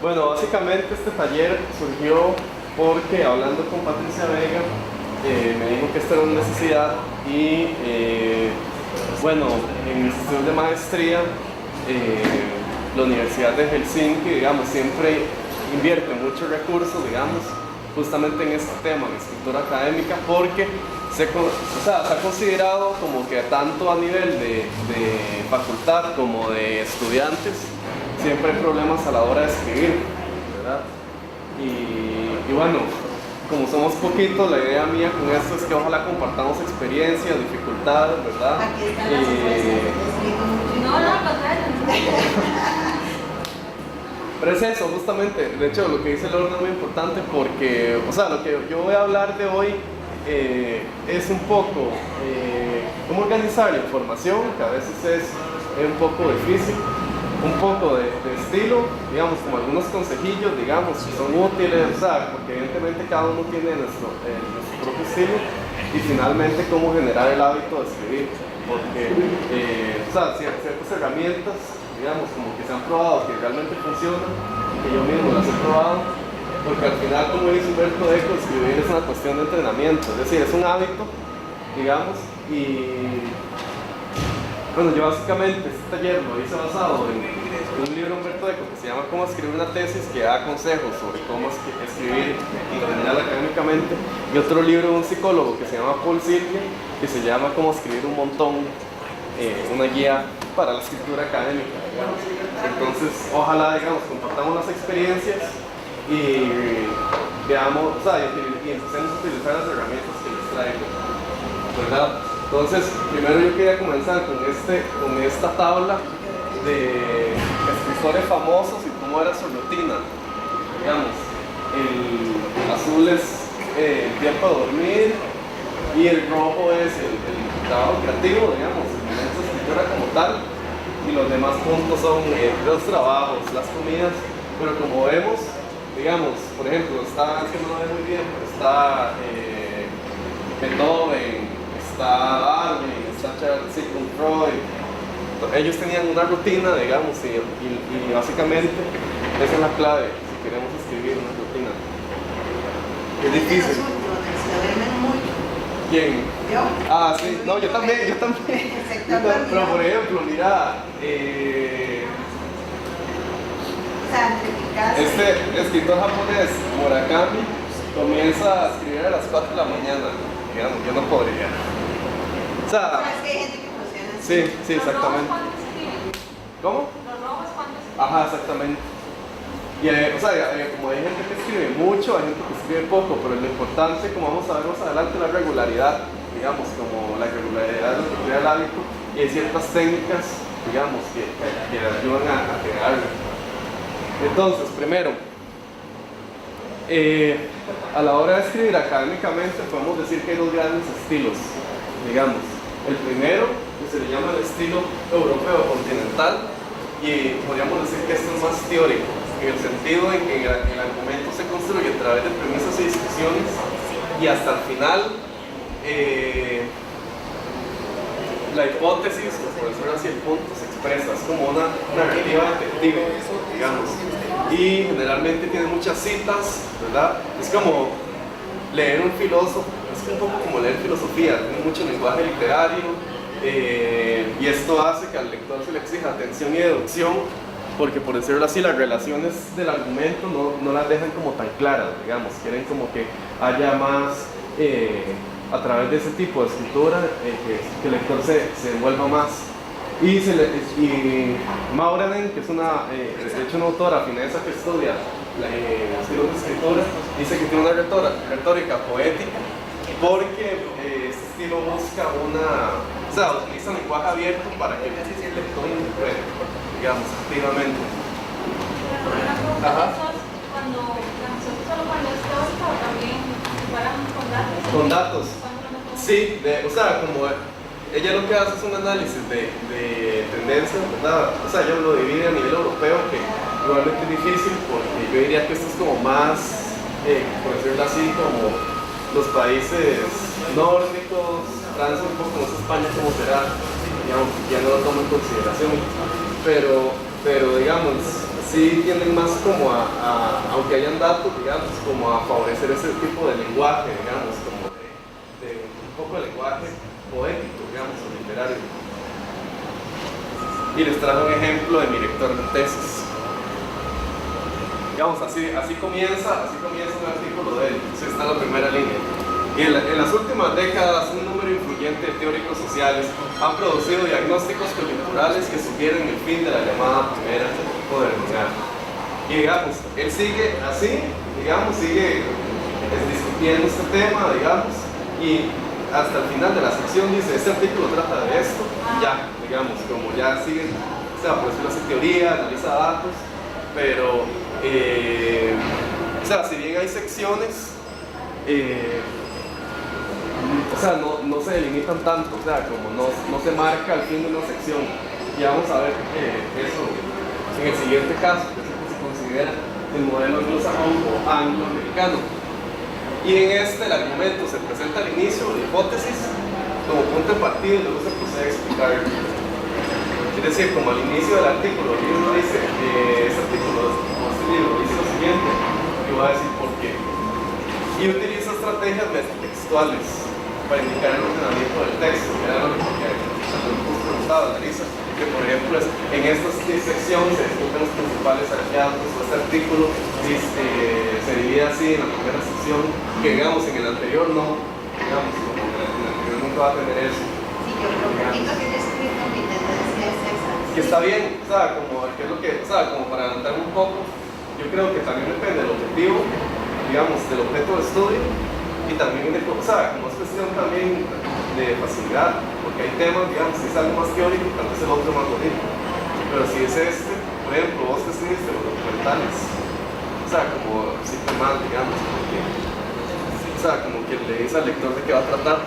Bueno, básicamente este taller surgió porque hablando con Patricia Vega me dijo que esta era una necesidad y bueno, en mis estudios de maestría la Universidad de Helsinki, digamos, siempre invierte muchos recursos, digamos, justamente en este tema, en escritura académica, porque se ha considerado como que tanto a nivel de facultad como de estudiantes siempre hay problemas a la hora de escribir, ¿verdad? Y bueno, como somos poquitos, la idea mía con esto es que ojalá compartamos experiencias, dificultades, ¿verdad? Aquí están las Pero es eso, justamente, de hecho lo que dice Lorna es muy importante porque, o sea, lo que yo voy a hablar de hoy es un poco cómo organizar la información, que a veces es un poco difícil, un poco de estilo, digamos, como algunos consejillos, digamos, que son útiles, o sea, porque evidentemente cada uno tiene nuestro propio estilo, y finalmente cómo generar el hábito de escribir, porque, o sea, ciertas herramientas, digamos, como que se han probado, que realmente funcionan, y que yo mismo las he probado, porque al final, como dice Humberto Eco, escribir es una cuestión de entrenamiento, es decir, es un hábito, digamos, y bueno, yo básicamente este taller lo hice basado en un libro de Humberto Eco que se llama Cómo escribir una tesis, que da consejos sobre cómo escribir en general académicamente, y otro libro de un psicólogo que se llama Paul Silvia, que se llama Cómo escribir un montón, una guía para la escritura académica, digamos. Entonces, ojalá, digamos, compartamos las experiencias y veamos, o sea, y empecemos a utilizar las herramientas que les traigo, ¿verdad? Entonces, primero yo quería comenzar con esta tabla de escritores famosos y cómo era su rutina. Digamos, el azul es el tiempo de dormir y el rojo es el trabajo creativo, digamos, el momento de escritura como tal, y los demás puntos son los trabajos, las comidas, pero como vemos, digamos, por ejemplo, está, es que no lo ve muy bien, pero está Beethoven, está Darwin, está Charles Sigmund Freud. Ellos tenían una rutina, digamos, y básicamente esa es la clave si queremos escribir una rutina. Es difícil. ¿Quién? ¿Yo? Ah, sí, no, yo también. Pero por ejemplo, mira, este escritor japonés, Murakami, comienza a escribir a las 4 de la mañana. Digamos, yo no podría. O sea, es que hay gente que funciona así. Sí, exactamente. ¿Cómo? Los rojos cuando se Ajá, exactamente. Y o sea, como hay gente que escribe mucho, hay gente que escribe poco, pero lo importante, como vamos a ver más adelante, es la regularidad, digamos, como la regularidad es lo que crea el hábito, y hay ciertas técnicas, digamos, que ayudan a crearlo. Entonces, primero, a la hora de escribir académicamente podemos decir que hay dos grandes estilos, digamos. El primero, que se le llama el estilo europeo continental, y podríamos decir que esto es más teórico, en el sentido de que el argumento se construye a través de premisas y discusiones, y hasta el final la hipótesis, o por decirlo así, el punto se expresa, es como una narrativa detective, digamos, y generalmente tiene muchas citas, ¿verdad? Es como leer un filósofo, es un poco como leer filosofía, tiene mucho lenguaje literario, y esto hace que al lector se le exija atención y deducción, porque por decirlo así, las relaciones del argumento no las dejan como tan claras, digamos, quieren como que haya más, a través de ese tipo de escritura, que el lector se envuelva más. Y Mauranen, que es de hecho una autora finesa que estudia estilos de escritura, dice que tiene una retórica poética, porque este estilo busca o sea, utiliza un lenguaje abierto para que el lector interprete, digamos, activamente. Ajá. cuando solo cuando es teórica o también fueran con datos. Con datos. Sí, o sea, como ella lo que hace es un análisis de tendencias, ¿verdad? O sea, ella lo divide a nivel europeo, que igualmente es difícil, porque yo diría que esto es como más, por decirlo así, como los países nórdicos, Francia un poco, no sé España cómo será, digamos, que ya no lo tomo en consideración, pero pero digamos, sí tienden más como aunque hayan datos, digamos, como a favorecer ese tipo de lenguaje, digamos, como de un poco de lenguaje poético, digamos, o literario. Y les trajo un ejemplo de mi lector de tesis. Digamos, así comienza un artículo de él, sí, está en la primera línea. Y en las últimas décadas, un número influyente de teóricos sociales han producido diagnósticos coyunturales que sugieren el fin de la llamada primera modernidad. Y digamos, él sigue así, digamos, sigue discutiendo este tema, digamos, y hasta el final de la sección dice, este artículo trata de esto, y ya, digamos, como ya sigue, o sea, por decirlo así, teoría, analiza datos, pero, o sea, si bien hay secciones, o sea, no se delimitan tanto, o sea, como no se marca el fin de una sección. Y vamos a ver eso en el siguiente caso, que es el que se considera el modelo anglosajón o angloamericano. Y en este el argumento se presenta al inicio, la hipótesis, como punto de partida y luego se procede a explicar. Es decir, como al inicio del artículo, el libro dice, este artículo, este libro dice lo siguiente, y voy a decir por qué. Y utiliza estrategias metatextuales para indicar el ordenamiento del texto, que era lo que preguntaba Larisa, que por ejemplo en esta sección se discuten los principales hallazgos, o este artículo se divide así en la primera sección, que digamos en el anterior no, digamos, como en el anterior nunca va a tener eso. Sí, yo lo poquito que he escrito mi tendencia es esa. Que está bien, o sea, como, que es lo que, o sea, como para adelantar un poco, yo creo que también depende del objetivo, digamos, del objeto de estudio, y también de, o sea, como es cuestión también de facilidad, porque hay temas, digamos, si es algo más teórico, tal vez el otro más bonito, pero si es este, por ejemplo, vos que escribiste los documentales, o sea, como siempre mal, digamos, porque, o sea, como que le dice al lector de qué va a tratar.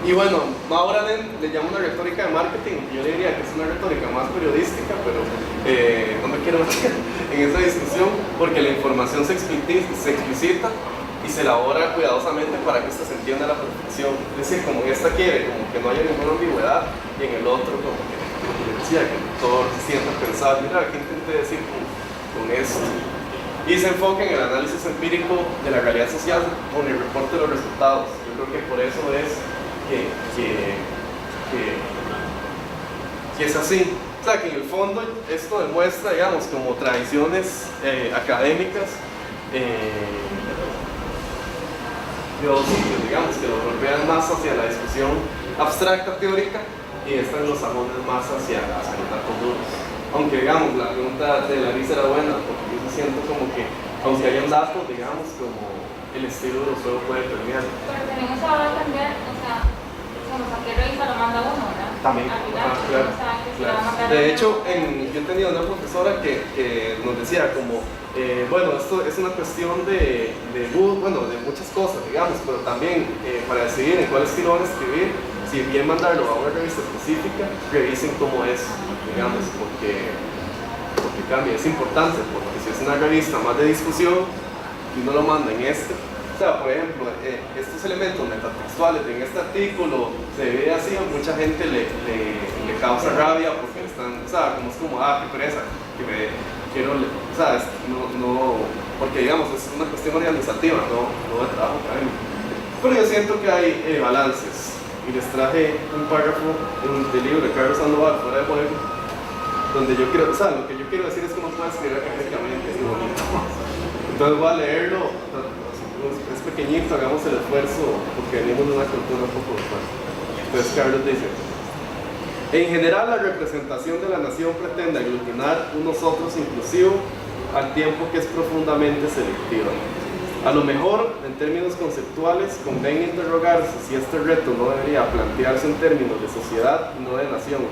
Y bueno, Maura le llama una retórica de marketing, yo le diría que es una retórica más periodística, pero no me quiero meter en esa discusión, porque la información se explicita y se elabora cuidadosamente para que esta se entienda a la perfección. Es decir, como en esta quiere, como que no haya ninguna ambigüedad, y en el otro, como que decía, que todo se sienta pensado, mira, ¿qué intenté decir con esto? Y se enfoca en el análisis empírico de la realidad social con el reporte de los resultados. Yo creo que por eso es que es así. O sea, que en el fondo esto demuestra, digamos, como tradiciones académicas de dos sitios, digamos, que lo golpean más hacia la discusión abstracta teórica y están los sajones más hacia los datos duros. Aunque, digamos, la pregunta de Larisa era buena, porque yo siento como que, aunque hayan datos, digamos, como el estilo europeo puede permear. Pero también eso va a cambiar, o sea, a qué revista lo manda uno, ¿verdad? También, al final, claro, o sea, que se claro. va a mandar De hecho, yo tenía una profesora que nos decía como, bueno, esto es una cuestión de muchas cosas, digamos, pero también para decidir en cuál estilo van a escribir, si bien mandarlo a una revista específica, revisen cómo es, digamos, porque cambia, es importante, porque si es una revista más de discusión y no lo manda en o sea, por ejemplo, estos elementos metatextuales en este artículo se ve así, a mucha gente le causa rabia porque están, o sea, como es como, qué pereza, que quiero, o sea, porque digamos, es una cuestión organizativa, no de trabajo académico. Pero yo siento que hay balances, y les traje un párrafo del libro de Carlos Sandoval, Fuera de Juego, donde yo quiero, o sea, lo que yo quiero decir es que no puede escribir académicamente, es bonito. Entonces voy a leerlo. Es pequeñito, hagamos el esfuerzo porque venimos de una cultura un poco fuerte. Entonces Carlos dice: en general la representación de la nación pretende aglutinar un nosotros inclusivo al tiempo que es profundamente selectiva. A lo mejor, en términos conceptuales, conviene interrogarse si este reto no debería plantearse en términos de sociedad y no de nación,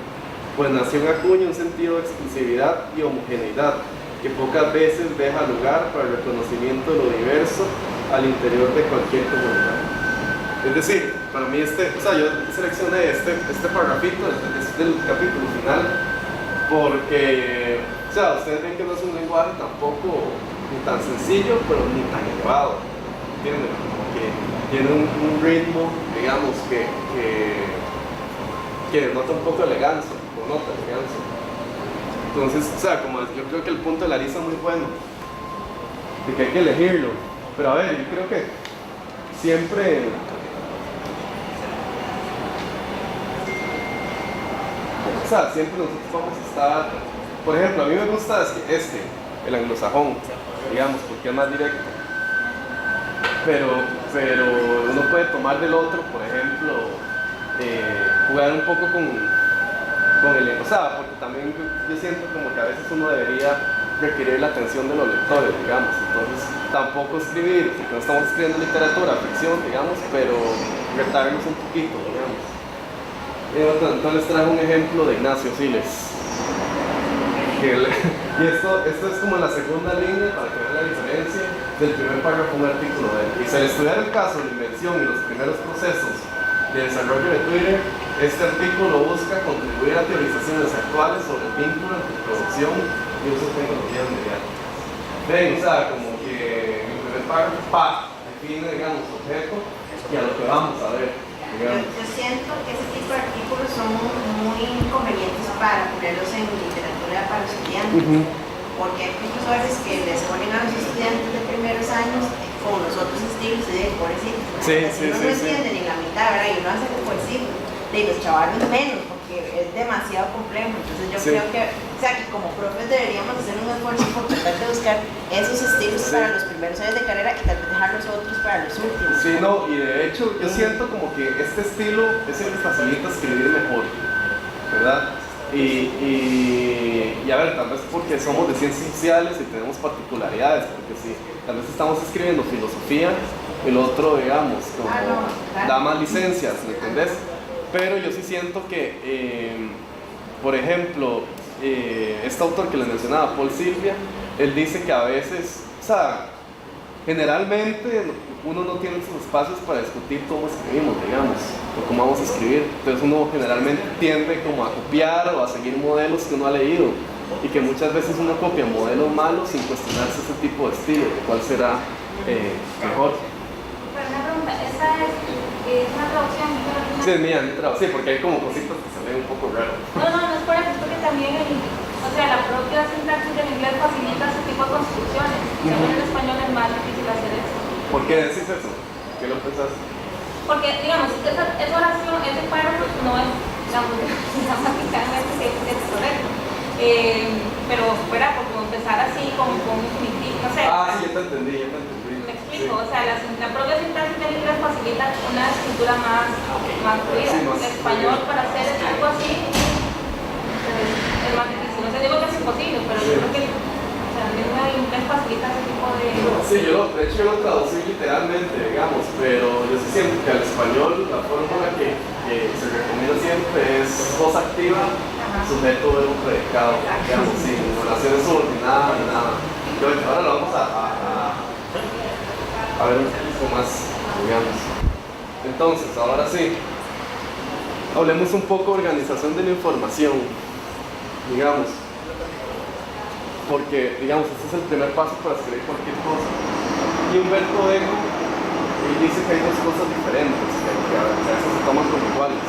pues nación acuña un sentido de exclusividad y homogeneidad que pocas veces deja lugar para el reconocimiento de lo diverso al interior de cualquier comunidad. Es decir, para mí o sea, yo seleccioné este parrafito, es del capítulo final, porque, o sea, ustedes ven que no es un lenguaje tampoco ni tan sencillo, pero ni tan elevado, ¿entienden? Que tiene un ritmo, digamos, que denota un poco de elegancia, o nota elegancia. Entonces, o sea, como yo creo que el punto de Larisa es muy bueno, de que hay que elegirlo. Pero a ver, yo creo que siempre... O sea, siempre nosotros vamos a estar... Por ejemplo, a mí me gusta el anglosajón, digamos, porque es más directo. Pero uno puede tomar del otro, por ejemplo, jugar un poco con el... O sea, porque también yo siento como que a veces uno debería requerir la atención de los lectores, digamos. Entonces, tampoco escribir, porque no estamos escribiendo literatura, ficción, digamos, pero retarnos un poquito, digamos. Entonces traje un ejemplo de Ignacio Siles. Y esto es como la segunda línea para que vean la diferencia del primer párrafo de un artículo de él. Y si al estudiar el caso, la invención y los primeros procesos de desarrollo de Twitter, este artículo busca contribuir a teorizaciones actuales sobre el vínculo entre producción y uso de tecnologías mediáticas. Ven, o sea, como que en el primer párrafo define, digamos, objeto y a lo que vamos a ver. Yo siento que ese tipo de artículos son muy convenientes para ponerlos en literatura para los estudiantes, porque hay profesores que les ponen a los estudiantes de primeros años con los otros estilos y de pobrecito. Uno no entiende ni la mitad, ¿verdad? Y uno hace que pobrecito, de los chavales menos, porque es demasiado complejo. Entonces yo creo que, o sea, que como profes deberíamos hacer un esfuerzo por tratar de buscar esos estilos para los primeros años de carrera y tal vez dejar los otros para los últimos. Sí, no, y de hecho yo siento como que este estilo es el que facilita escribir mejor, ¿verdad? Y a ver, tal vez porque somos de ciencias sociales y tenemos particularidades, porque si tal vez estamos escribiendo filosofía, el otro, digamos, como da más licencias, ¿me entendés? Pero yo sí siento que, por ejemplo, este autor que les mencionaba, Paul Silvia, él dice que a veces, o sea, generalmente uno no tiene esos espacios para discutir cómo escribimos, digamos, o cómo vamos a escribir. Entonces uno generalmente tiende como a copiar o a seguir modelos que uno ha leído y que muchas veces uno copia modelos malos sin cuestionarse ese tipo de estilo, cuál será mejor. Pero una pregunta, ¿esa es una traducción? Sí, es mía, sí, porque hay como cositas que se ven un poco raras. No, es por eso, porque también o sea, la propia sintaxis del inglés facilita ese tipo de construcciones. Según en español es más difícil hacer eso. ¿Por qué decís eso? ¿Qué lo pensás? Porque, digamos, esa oración, ese párrafo no es, digamos, gramaticalmente es correcto. Pero fuera por empezar así, como con un infinitivo, no sé. Sí, ya te entendí. Me explico, o sea, la propia sintaxis del inglés facilita una escritura más fluida. Sí, En español, para hacer algo así, es más difícil. No sé, digo que es imposible, pero yo creo que el inglés facilita ese tipo de... Sí, de hecho yo lo traducí literalmente, digamos, pero yo sí siento que al español la fórmula que se recomienda siempre es voz activa, sujeto, verbo, predicado, digamos, sin oraciones subordinadas ni nada. Ahora lo vamos a ver un poco más, digamos. Entonces, ahora sí, hablemos un poco de organización de la información, digamos. Porque, digamos, este es el primer paso para escribir cualquier cosa. Y Humberto Eco, él dice que hay dos cosas diferentes, que a veces se toman como iguales: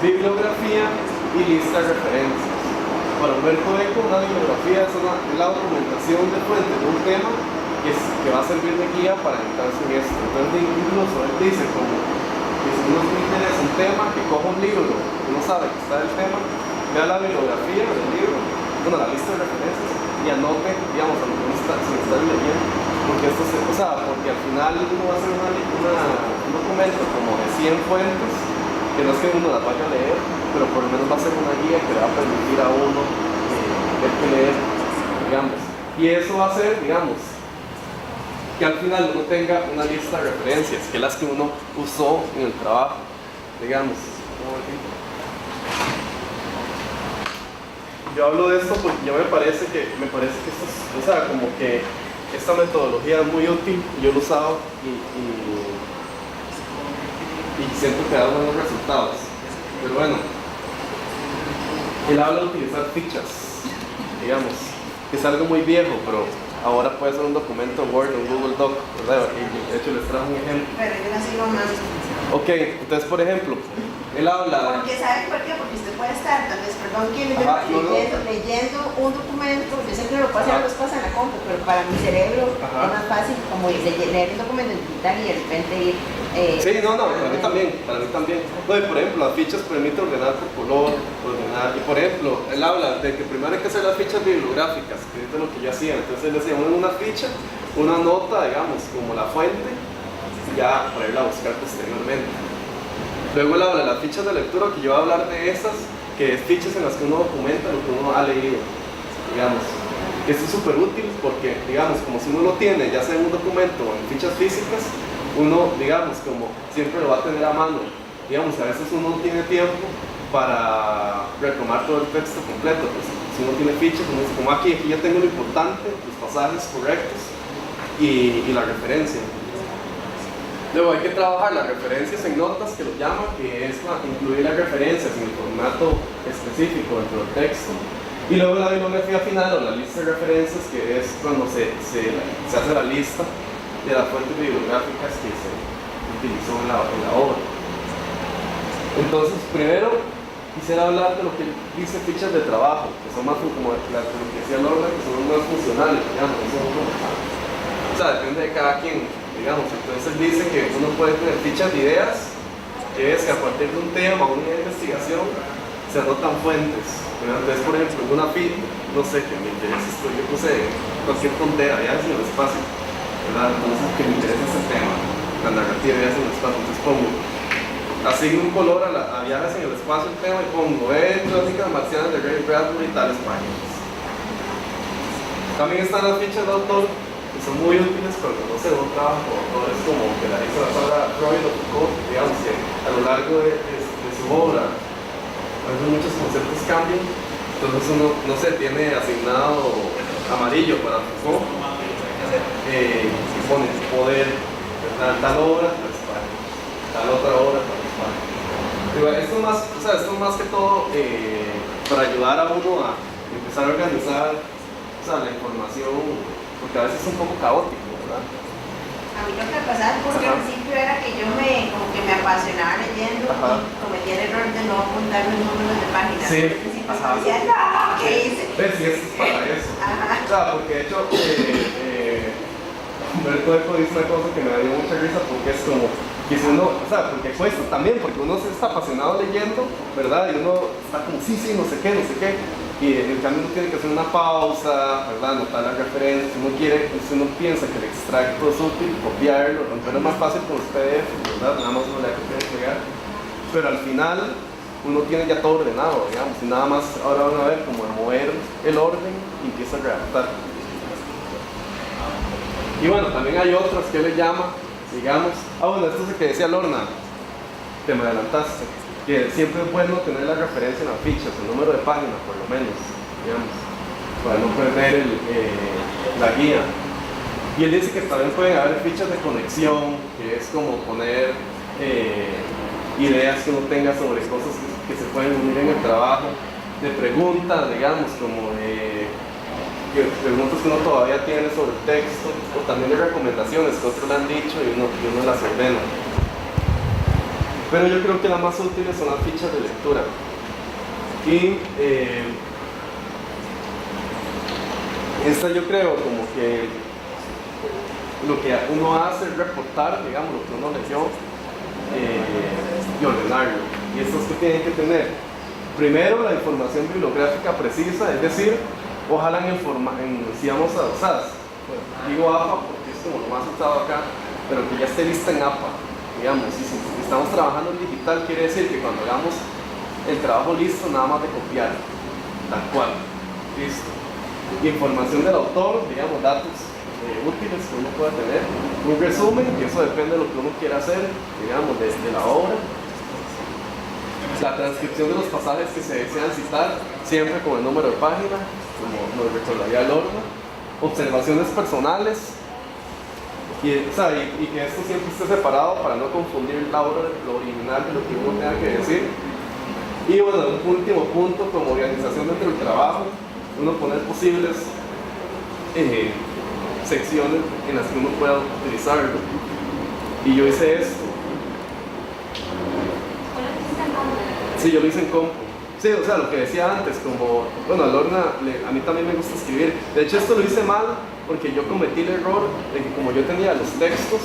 bibliografía y lista de referencias. Para Humberto Eco, una bibliografía es la documentación de fuente de un tema que va a servir de guía para entrarse en esto. Entonces, incluso él dice como que si uno le interesa un tema, que coja un libro, uno sabe que está el tema, vea la bibliografía del libro, la lista de referencias, y anote, digamos, a lo que uno está leyendo, porque porque al final uno va a hacer un documento como de 100 fuentes, que no es que uno las vaya a leer, pero por lo menos va a ser una guía que le va a permitir a uno ver qué leer, digamos, y eso va a ser, digamos, que al final uno tenga una lista de referencias, que es las que uno usó en el trabajo, digamos. Yo hablo de esto porque ya me parece que esto es, o sea, como que esta metodología es muy útil, yo lo he usado y siento que da buenos resultados. Pero bueno, él habla de utilizar fichas, digamos, que es algo muy viejo, pero ahora puede ser un documento en Word o en Google Doc, ¿verdad? Y de hecho les trajo un ejemplo. Pero yo la sigo más. Ok, entonces por ejemplo, él habla... Porque ¿sabe por qué? Porque usted puede estar, tal vez, perdón, que leyendo un documento, yo siempre lo paso, los paso en la compu, pero para mi cerebro es más fácil como leer un documento en digital y de repente ir... sí, para mí también. No, y por ejemplo, las fichas permiten ordenar por color, y por ejemplo, él habla de que primero hay que hacer las fichas bibliográficas, que es de lo que yo hacía, entonces él decía, una ficha, una nota, digamos, como la fuente, ya para irla a buscar posteriormente. Luego él habla de las fichas de lectura, que yo voy a hablar de esas, que es fichas en las que uno documenta lo que uno ha leído, digamos. Esto es súper útil porque, digamos, como si uno lo tiene, ya sea en un documento o en fichas físicas, uno, digamos, como siempre lo va a tener a mano. Digamos, a veces uno no tiene tiempo para retomar todo el texto completo, pues si uno tiene fichas, uno dice, como aquí ya tengo lo importante, los pasajes correctos y la referencia. Luego hay que trabajar las referencias en notas, que lo llama, que es incluir las referencias en el formato específico dentro del texto. Y luego la bibliografía final o la lista de referencias, que es cuando se hace la lista de las fuentes bibliográficas que se utilizó en la obra. Entonces, primero quisiera hablar de lo que dice fichas de trabajo, que son más como las que decía Lorna, que son más funcionales, digamos. O sea, depende de cada quien. Digamos, entonces dice que uno puede tener fichas de ideas, que es que a partir de un tema o una idea de investigación se anotan fuentes. Entonces, por ejemplo, en una ficha, no sé, que me interesa esto, yo puse cualquier tontera, viajes en el espacio, ¿verdad? Entonces, que me interesa ese tema, la narrativa de viajes en el espacio, entonces pongo, asigno un color a viajes en el espacio, el tema, y pongo, Crónicas Marcianas de Ray Bradbury y tales páginas. También están las fichas de autor, que son muy útiles cuando no se un trabajo con autores como que la hizo la Sara Freud o Foucault, digamos que a lo largo de su obra a veces muchos conceptos cambian, entonces uno, no sé, tiene asignado amarillo para Foucault y pone poder, tal obra, tal otra obra, esto es más, o sea, esto es más que todo para ayudar a uno a empezar a organizar, o sea, la información, porque a veces es un poco caótico, ¿verdad? A mí lo que pasaba al principio era que yo como que me apasionaba leyendo y cometía el error de no apuntar los números de páginas. Sí, decía, no, ¿qué hice? ¿Ves? Y eso es para eso. O sea, porque de hecho, Humberto Eco dice una cosa que me dio mucha risa, porque es como, que si uno, o sea, porque cuesta también, porque uno se está apasionado leyendo, ¿verdad? Y uno está como, sí, no sé qué, y en cambio uno tiene que hacer una pausa, ¿verdad? Anotar las referencias, si uno piensa que el extracto es útil, copiarlo, romperlo es más fácil con los PDF, ¿verdad? Nada más uno le da copiar y pegar, pero al final uno tiene ya todo ordenado, digamos, y nada más ahora van a ver como mover el orden y empieza a redactar. Y bueno, también hay otras que le llama, digamos, esto es lo que decía Lorna, te me adelantaste, que siempre es bueno tener la referencia en las fichas, el número de página por lo menos, digamos, para no perder la guía. Y él dice que también pueden haber fichas de conexión, que es como poner ideas que uno tenga sobre cosas que se pueden unir en el trabajo, de preguntas, digamos, como de preguntas que uno todavía tiene sobre el texto, o también de recomendaciones que otros le han dicho y uno las ordena. Pero yo creo que las más útiles son las fichas de lectura. Y esta yo creo como que lo que uno hace es reportar, digamos, lo que uno leyó y ordenarlo. Y estos que tienen que tener, primero, la información bibliográfica precisa, es decir, ojalá si vamos a usar, digo APA porque es como lo más usado acá, pero que ya esté lista en APA, digamos, y si estamos trabajando en digital quiere decir que cuando hagamos el trabajo listo, nada más de copiar, tal cual, listo. Y información del autor, digamos, datos útiles que uno pueda tener, un resumen, y eso depende de lo que uno quiera hacer, digamos, de la obra. La transcripción de los pasajes que se desean citar, siempre con el número de página, como nos recordaría Lorna. Observaciones personales, y que esto siempre esté separado para no confundir la obra, lo original de lo que uno tenga que decir. Y bueno, un último punto, como organización dentro del trabajo, uno poner posibles secciones en las que uno pueda utilizarlo. Y yo hice esto. Sí, yo lo hice en compu. Sí, o sea, lo que decía antes, como, bueno, a Lorna, a mí también me gusta escribir. De hecho, esto lo hice mal porque yo cometí el error de que como yo tenía los textos,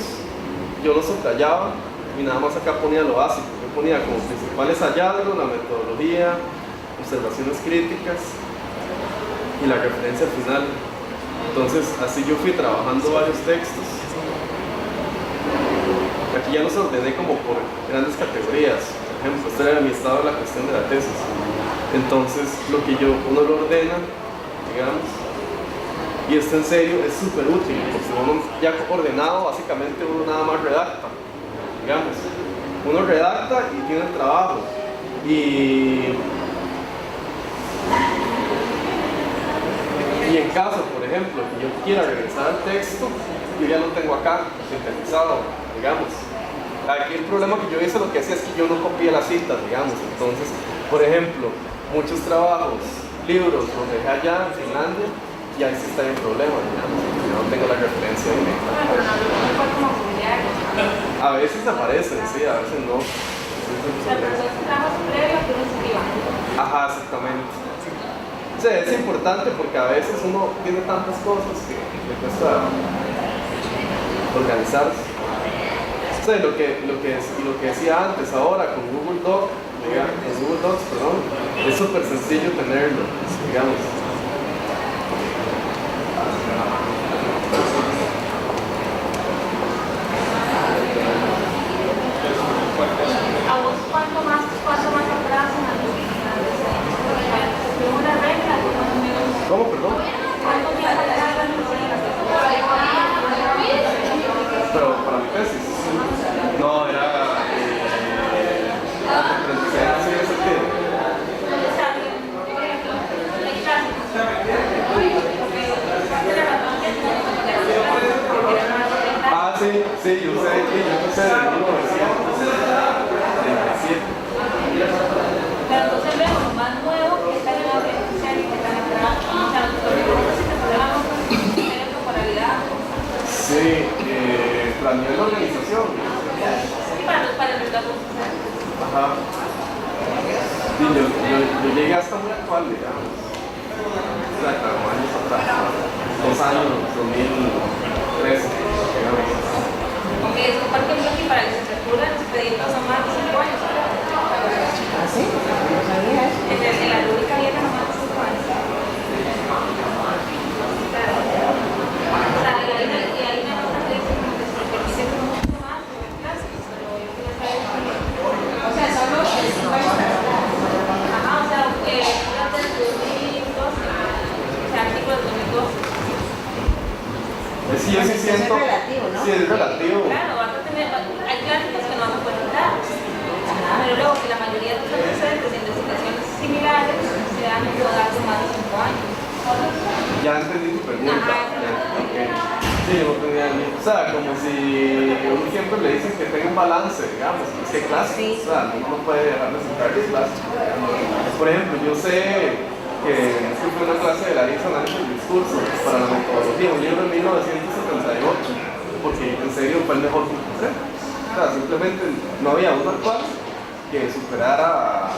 yo los subrayaba y nada más acá ponía lo básico. Yo ponía como principales hallazgos, la metodología, observaciones críticas y la referencia al final. Entonces, así yo fui trabajando varios textos. Aquí ya los ordené como por grandes categorías. Por ejemplo, este era mi estado de la cuestión de la tesis. Entonces, lo que uno lo ordena, digamos, y esto en serio es súper útil, porque uno ya ordenado, básicamente uno nada más redacta, digamos. Uno redacta y tiene el trabajo. Y en caso, por ejemplo, que yo quiera regresar al texto, yo ya lo tengo acá, sintetizado, digamos. Aquí el problema que yo hice, lo que hacía es que yo no copié las citas, digamos. Entonces, por ejemplo, muchos trabajos, libros, los dejé allá en Finlandia y ahí sí está el problema, digamos, porque yo no tengo la referencia directa. Pero no fue como familiar. A veces aparecen, sí, a veces no. Pero esos trabajos previos que uno escriba. Ajá, exactamente. Sí, es importante porque a veces uno tiene tantas cosas que le cuesta organizarse. O sea, lo que decía antes, ahora con Google Docs, perdón, es súper sencillo tenerlo, digamos. ¿A vos cuánto más atrás en la una regla, más o menos? ¿Cómo, perdón? ¿Cuánto tiempo atrás en Pero para mi tesis. No, era así de sentido. Ah, sí, yo sé de 1937. Pero entonces vemos lo más nuevo que está en la red social y que están atrás. O sea, nosotros si te podemos tener temporalidad. Sí, a nivel de organización. Sí, para el relato social. Ajá. Sí, yo llegué hasta muy actual, digamos. O sea, como años atrás. 2 años, 2013, digamos. Porque es que, por ejemplo, aquí para la licenciatura los expedientes son más de 5 años. ¿Ah, sí? No sabía eso. En la rúbrica viene más de 5 años. O sea, y hay una nota que dice como que se permite como mucho más de clases, pero yo quería saber si... O sea, solo el 50. Ajá, o sea, durante el 2012, o sea, artículo del 2012. Sí, yo sí siento. Es relativo, ¿no? Sí, es relativo. Claro, vas a tener, hay clásicos que no vas a poder quitar. Pero luego que la mayoría de tus antecedentes en investigaciones similares se dan en hace más de 5 años. Ya entendí tu pregunta. Ajá, Ya, okay. Sí, yo no tenía ni. O sea, como si uno siempre le dicen que tenga un balance, digamos. Es que clases, Sí. o sea, uno no puede dejar de sentar clases. Por ejemplo, yo sé que esto fue una clase de Larissa Análisis del Discurso para la metodología, un libro de 1978, porque en serio fue el mejor que encontré. O sea, simplemente no había uno actual que superara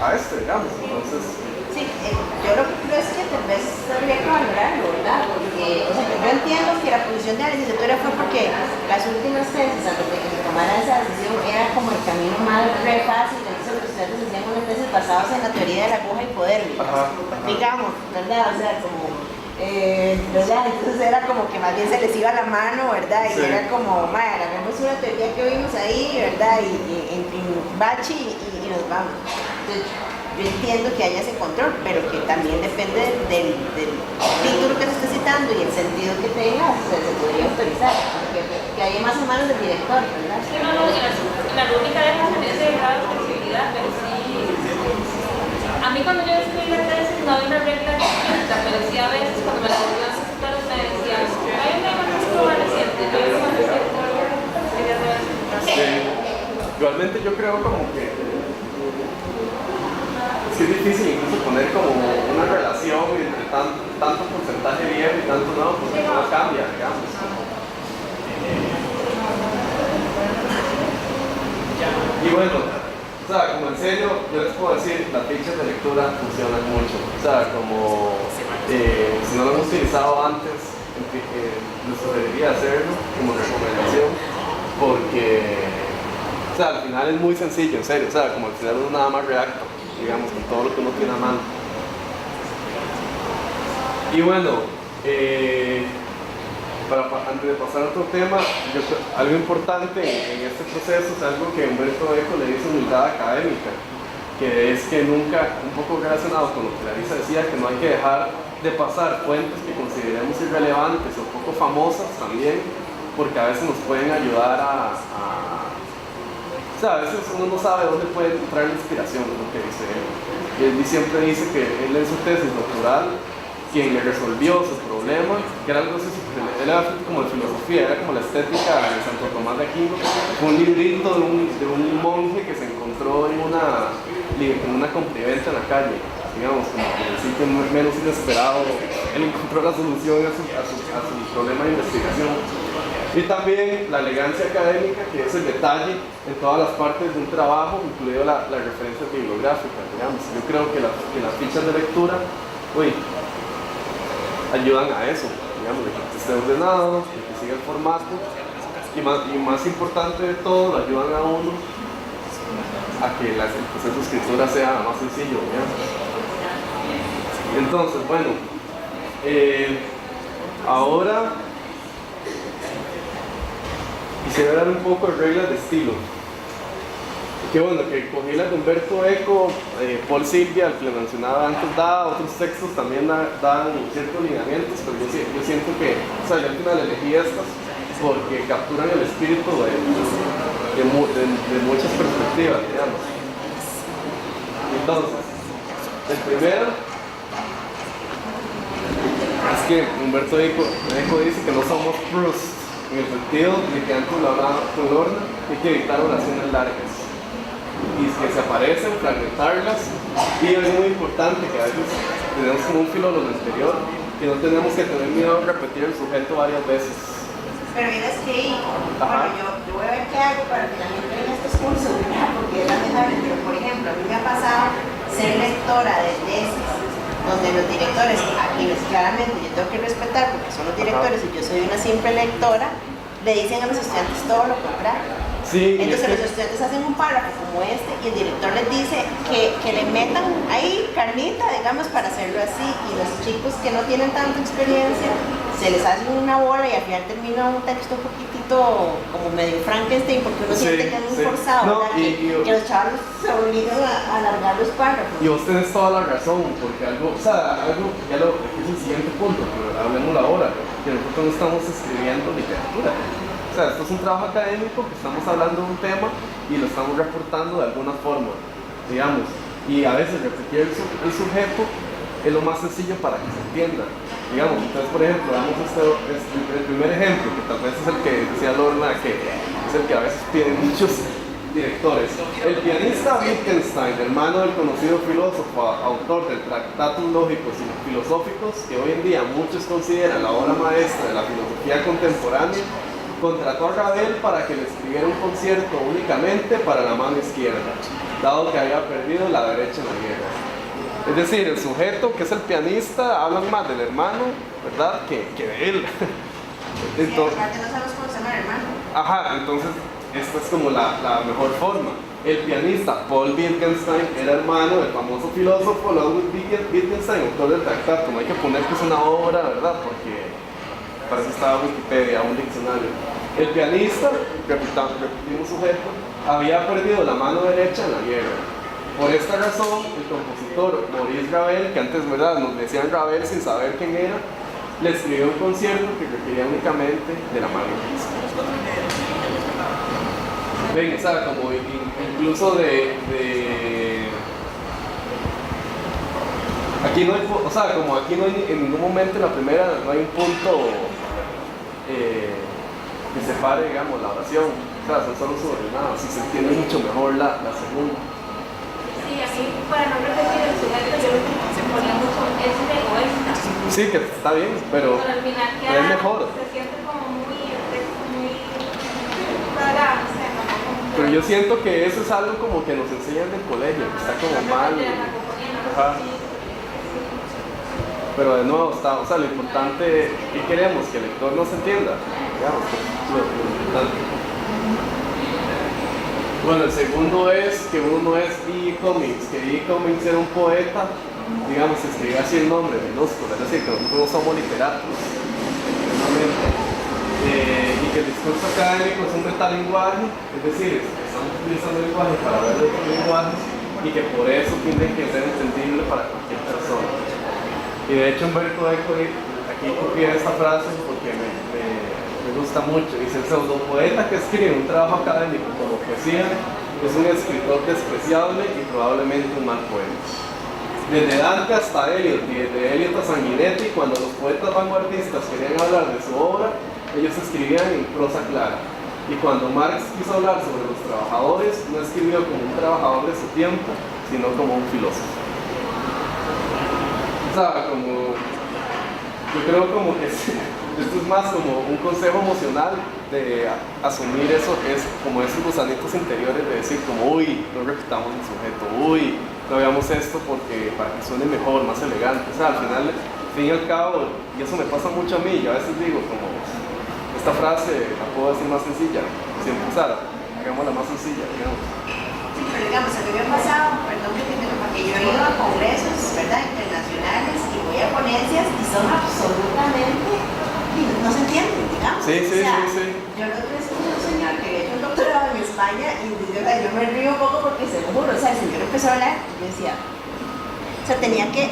a este, digamos. Entonces, Sí, yo lo que creo es que tal vez habría que valorarlo, ¿verdad? Porque, o sea, yo entiendo que la posición de la licenciatura fue porque las últimas tesis, antes de que se tomara esa decisión, era como el camino más re fácil. Entonces los estudiantes hacían unas tesis basadas en la teoría de la aguja y poder, digamos, ¿verdad? O sea, como, ¿verdad? Entonces era como que más bien se les iba la mano, ¿verdad? Y era como, vaya, agarramos una teoría que vimos ahí, ¿verdad? Y en bachi y nos vamos. Entonces, yo entiendo que haya ese control, pero que también depende del título que se está citando y el sentido que tenga, se podría autorizar, que haya más o menos del director, ¿verdad? Sí, no, en la rúbrica deja tener ese grado de flexibilidad, pero sí. A mí cuando yo escribí la tesis no había una regla estricta, pero sí a veces cuando me la volvían a citar me decían, hay un tema más reciente, yo hay más reciente, quería saber si igualmente yo creo como que es difícil incluso poner como una relación entre tanto porcentaje viejo y tanto nuevo, porque todo cambia, digamos. Y bueno, O sea, como en serio, yo les puedo decir, las fichas de lectura funcionan mucho. O sea, como si no lo hemos utilizado antes, les sugeriría hacerlo como recomendación, porque, o sea, al final es muy sencillo, en serio. O sea, como al final uno nada más redacta, digamos, con todo lo que uno tiene a mano. Y bueno, antes de pasar a otro tema, algo importante en este proceso es algo que Humberto Eco le dice humildad académica, que es que nunca, un poco relacionado con lo que Larisa decía, que no hay que dejar de pasar fuentes que consideremos irrelevantes o poco famosas también, porque a veces nos pueden ayudar o sea, a veces uno no sabe dónde puede encontrar la inspiración, es lo que dice él. Y él siempre dice que él en su tesis doctoral, quien le resolvió su problema, que era algo así, él era como de filosofía, era como la estética de Santo Tomás de Aquino, fue un librito de un monje que se encontró en una compriventa en la calle, digamos, como que el sitio menos inesperado, él encontró la solución a su problema de investigación. Y también la elegancia académica, que es el detalle en todas las partes de un trabajo, incluido las referencias bibliográficas, digamos. Yo creo que las fichas de lectura, ayudan a eso, digamos, de que esté ordenado, de que siga el formato y más importante de todo, lo ayudan a uno a que el proceso de escritura sea más sencillo, digamos. Entonces, bueno, ahora quisiera dar un poco de reglas de estilo. Que bueno, que cogí las de Humberto Eco, Paul Silvia, el que le mencionaba antes, da otros textos también dan ciertos lineamientos, pero yo siento que, o sea, yo al final elegí estas porque capturan el espíritu de muchas perspectivas, digamos. Entonces, el primero es que Humberto Eco dice que no somos Proust, en el sentido de que antes lo hablaba con Lorna, hay que evitar oraciones largas y que se aparecen, fragmentarlas, y es muy importante que a veces tenemos como un filólogo interior que no tenemos que tener miedo a repetir el sujeto varias veces. Pero mira, es que bueno, yo voy a ver qué hago para que también tenga estos cursos, ¿verdad? Porque es lamentable, pero por ejemplo, a mí me ha pasado ser lectora de tesis donde los directores, a quienes claramente yo tengo que respetar porque son los directores y yo soy una simple lectora, le dicen a los estudiantes todo lo contrario. Sí, entonces los estudiantes hacen un párrafo como este y el director les dice que le metan ahí carnita, digamos, para hacerlo así, y los chicos que no tienen tanta experiencia se les hace una bola y al final termina un texto un poquitito como medio Frankenstein porque uno siente que es muy forzado, no, que los chavos se obligan a alargar los párrafos. Y vos tenés toda la razón, porque algo ya lo es el siguiente punto, pero hablemoslo ahora, que nosotros no estamos escribiendo literatura. O sea, esto es un trabajo académico que estamos hablando de un tema y lo estamos reportando de alguna forma, digamos. Y a veces repetir el sujeto es lo más sencillo para que se entienda, digamos. Entonces, por ejemplo, damos el primer ejemplo, que tal vez es el que decía Lorna, que es el que a veces piden muchos directores. El pianista Wittgenstein, hermano del conocido filósofo, autor del Tratatus Lógicos y Filosóficos, que hoy en día muchos consideran la obra maestra de la filosofía contemporánea, contrató a Ravel para que le escribiera un concierto únicamente para la mano izquierda, dado que había perdido la derecha en la guerra. Es decir, el sujeto, que es el pianista, hablan más del hermano, ¿verdad?, que de él. Entonces, no sabemos cómo se llama el hermano. Ajá, entonces esta es como la mejor forma. El pianista Paul Wittgenstein era hermano del famoso filósofo Ludwig Wittgenstein, autor del Tractatus. No hay que poner que es una obra, ¿verdad?, porque para eso estaba Wikipedia, un diccionario. El pianista, repetimos sujeto, había perdido la mano derecha en la guerra. Por esta razón, el compositor Maurice Ravel, que antes, ¿verdad?, nos decían Ravel sin saber quién era, le escribió un concierto que requería únicamente de la mano izquierda. Ven, o sea, como incluso aquí no hay, o sea, como aquí no hay en ningún momento en la primera, no hay un punto que separe, digamos, la oración. O sea, son solo subordinados, y se entiende mucho mejor la segunda. Sí, a mí, para no repetir el sujeto, yo lo que se ponía mucho es egoísta. Sí, que está bien, pero al final es mejor. Se siente como muy rara, no sé, como Pero yo siento que eso es algo como que nos enseñan en el colegio, que está como mal. Ajá. Pero de nuevo, está, o sea, lo importante, ¿qué queremos? Que el lector nos entienda, digamos, lo importante. Bueno, el segundo es que uno no es E. Cummings, que E. Cummings era un poeta, digamos, escribía así el nombre, minúsculo, es decir, que nosotros no somos literatos, y que el discurso académico es un metalenguaje, es decir, estamos utilizando el lenguaje para ver otros lenguajes y que por eso tiene que ser entendible para cualquier persona. Y de hecho Humberto Eco, aquí copié esta frase porque me gusta mucho, dice: el pseudopoeta que escribe un trabajo académico como poesía es un escritor despreciable y probablemente un mal poeta. Desde Dante hasta Eliot, y desde Eliot a Sanguinetti, cuando los poetas vanguardistas querían hablar de su obra, ellos escribían en prosa clara. Y cuando Marx quiso hablar sobre los trabajadores, no escribió como un trabajador de su tiempo, sino como un filósofo. O sea, como... yo creo como que esto es más como un consejo emocional de asumir eso, es como esos gusanitos interiores de decir como: uy, no repitamos el sujeto, uy, no veamos esto porque para que suene mejor, más elegante. O sea, al final, al fin y al cabo, y eso me pasa mucho a mí, yo a veces digo como: esta frase la puedo decir más sencilla, siempre usar, hagámosla más sencilla, digamos. Sí, pero digamos, a mí me ha pasado, perdón que te interrumpa, que yo he ido a congresos, ¿verdad?, internacionales, y voy a ponencias y son absolutamente, no se entienden, digamos. Sí. Yo lo que escuché un señor que había hecho un doctorado en España y yo me río un poco porque se lo juro, o sea, el señor empezó a hablar y yo decía, o sea, tenía que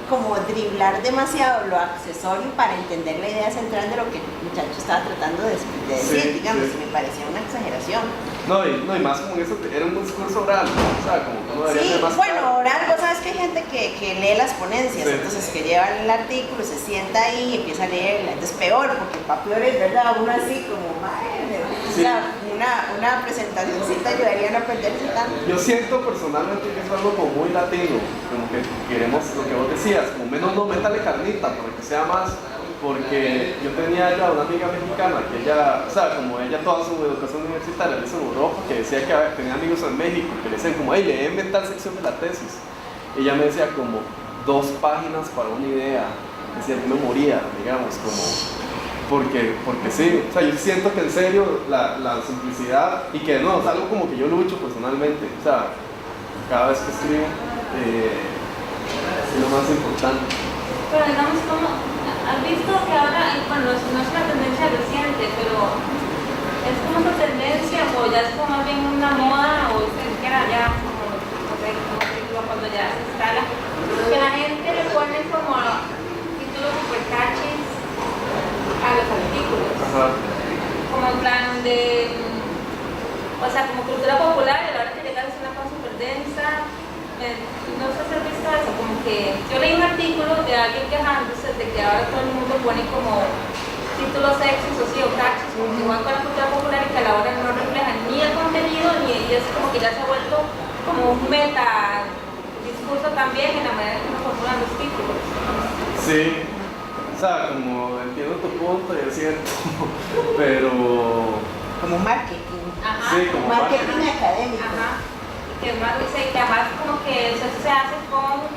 como driblar demasiado lo accesorio para entender la idea central de lo que el muchacho estaba tratando de decir, digamos, y me parecía una exageración. No, y más como eso, era un discurso oral, o sea, como que uno debería ser más bueno, claro. oral, vos sabes que hay gente que lee las ponencias, entonces que lleva el artículo, se sienta ahí y empieza a leerla, entonces peor, porque para peor es verdad, uno así como, madre, o sea, una presentacióncita ayudaría a no perderse tanto. Yo siento personalmente que es algo como muy latino, como que queremos, lo que vos decías, como menos no, métale carnita, pero que sea más, porque yo tenía ya una amiga mexicana que ella, o sea, como ella toda su educación universitaria la hizo en Europa, que decía que tenía amigos en México, que le decían como: hey, léeme tal sección de la tesis. Y ella me decía como 2 páginas para una idea, decía, yo me moría, digamos, como... Porque sí, o sea, yo siento que en serio la simplicidad, y que no, es algo como que yo lucho personalmente, o sea, cada vez que escribo, es lo más importante. Pero digamos, como, has visto que ahora, bueno, no es una tendencia reciente, pero es como una tendencia, o ya es como más bien una moda, o es que era ya, como, no sé, como digo, cuando ya se instala, que la gente le pone como títulos super catchy a los artículos. Ajá. Como en plan de, o sea, como cultura popular, y a la hora que llegas es una cosa súper densa. No sé si has visto eso, como que yo leí un artículo de alguien quejándose de que ahora todo el mundo pone como títulos sexys o sí, o catchy, como igual con la cultura popular, y que a la hora no reflejan ni el contenido, ni es como que ya se ha vuelto como un meta discurso también en la manera en que uno formulan los títulos. Sí. O sea, como entiendo tu punto y es cierto, pero... Como marketing. Ajá. Sí, como marketing académico. Ajá. Que es más, que además como que eso se hace con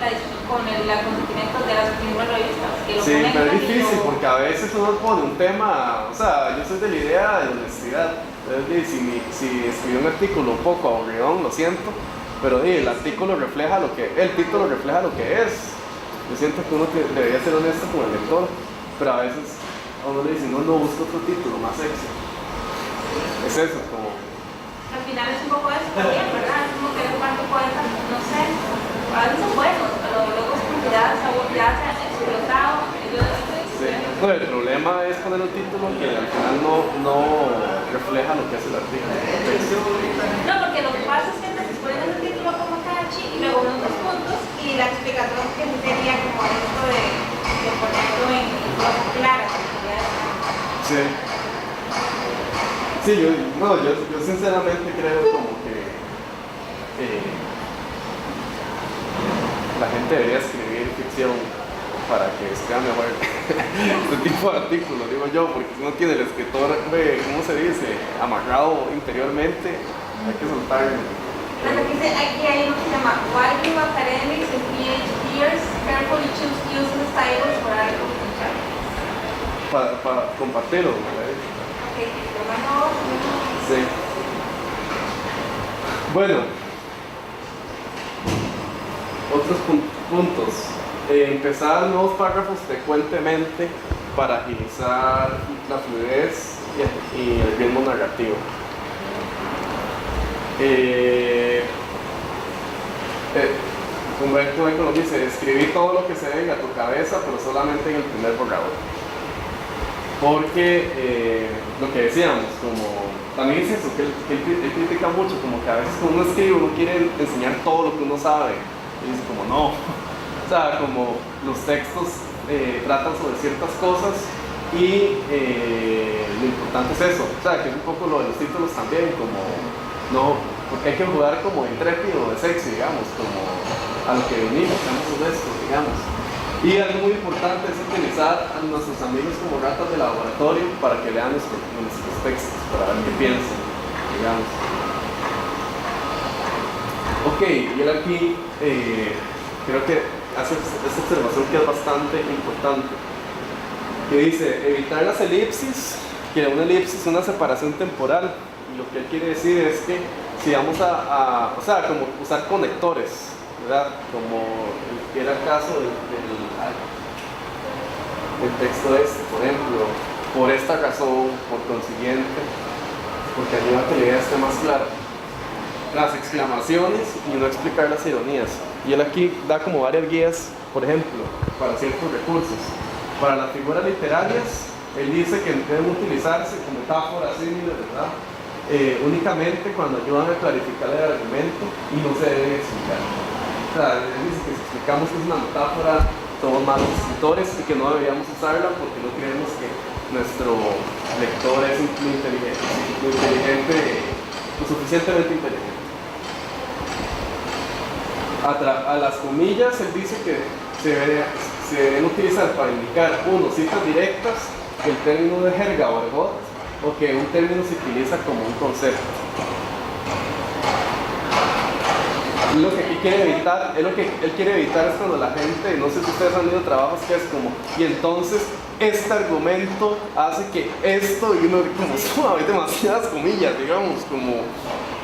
el consentimiento de las mismas revistas. Que lo sí, ponen pero es ahí, difícil o... porque a veces uno pone un tema, o sea, yo soy de la idea de honestidad. Entonces, si escribí un artículo un poco aburridón, lo siento, pero el artículo refleja lo que, el título refleja lo que es. Yo siento que uno debería ser honesto con el lector, pero a veces a uno le dice: no, busco otro título más sexy. Es eso, como... Al final es un poco eso también, ¿verdad? Es como que los cuantos poetas, no sé, a veces son buenos, pero luego es como que ya se han explotado. Sí. No, el problema es poner un título que al final no refleja lo que hace el artículo. No, porque lo que pasa es que entonces ponen el título como catchy y luego unos 2 puntos y la explicación que tenía como esto de ponerlo en cosas claras. Sí. Sí, yo sinceramente creo como que la gente debería escribir ficción para que escriba mejor este tipo de artículos, digo yo, porque si no tiene el escritor, ¿cómo se dice? Amarrado interiormente, hay que soltarlo. Bueno, aquí hay uno que se llama Why do academics and PhDers carefully choose using styles for articles and chapters? Para compartirlo, ¿verdad? Ok, bueno. Sí. Bueno, otros puntos. Empezar nuevos párrafos frecuentemente para agilizar la fluidez y el ritmo narrativo. Humberto Eco nos dice, escribir todo lo que se venga a tu cabeza, pero solamente en el primer borrador. Porque lo que decíamos, como también es eso, que él critica mucho, como que a veces cuando uno escribe, uno quiere enseñar todo lo que uno sabe, y dice como no, o sea, como los textos tratan sobre ciertas cosas y lo importante es eso, o sea, que es un poco lo de los títulos también, como no, porque hay que jugar como intrépido, de sexy, digamos, como a lo que venimos, seamos honestos, digamos. Y algo muy importante es utilizar a nuestros amigos como ratas de laboratorio para que lean nuestros textos, para ver qué piensan, digamos. Ok, y él aquí creo que hace esta observación que es bastante importante, que dice, evitar las elipsis, que una elipsis es una separación temporal, y lo que él quiere decir es que si vamos o sea, como usar conectores, ¿verdad? Como que era el caso del texto por ejemplo, por esta razón, por consiguiente, porque ayuda a que la idea esté más clara. Las exclamaciones y no explicar las ironías. Y él aquí da como varias guías, por ejemplo, para ciertos recursos. Para las figuras literarias, él dice que deben utilizarse como metáforas, símiles, ¿verdad? Únicamente cuando ayudan a clarificar el argumento y no se deben explicar. O sea, él dice que si explicamos que es una metáfora, somos malos escritores y que no deberíamos usarla porque no creemos que nuestro lector es muy inteligente, lo suficientemente inteligente. A las comillas, él dice que se deben utilizar para indicar, uno, citas directas, el término de jerga o argot, o que un término se utiliza como un concepto. Lo que quiere evitar, es lo que él quiere evitar es cuando la gente, no sé si ustedes han ido a trabajos que es como, y entonces este argumento hace que esto, y uno como hay demasiadas comillas, digamos, como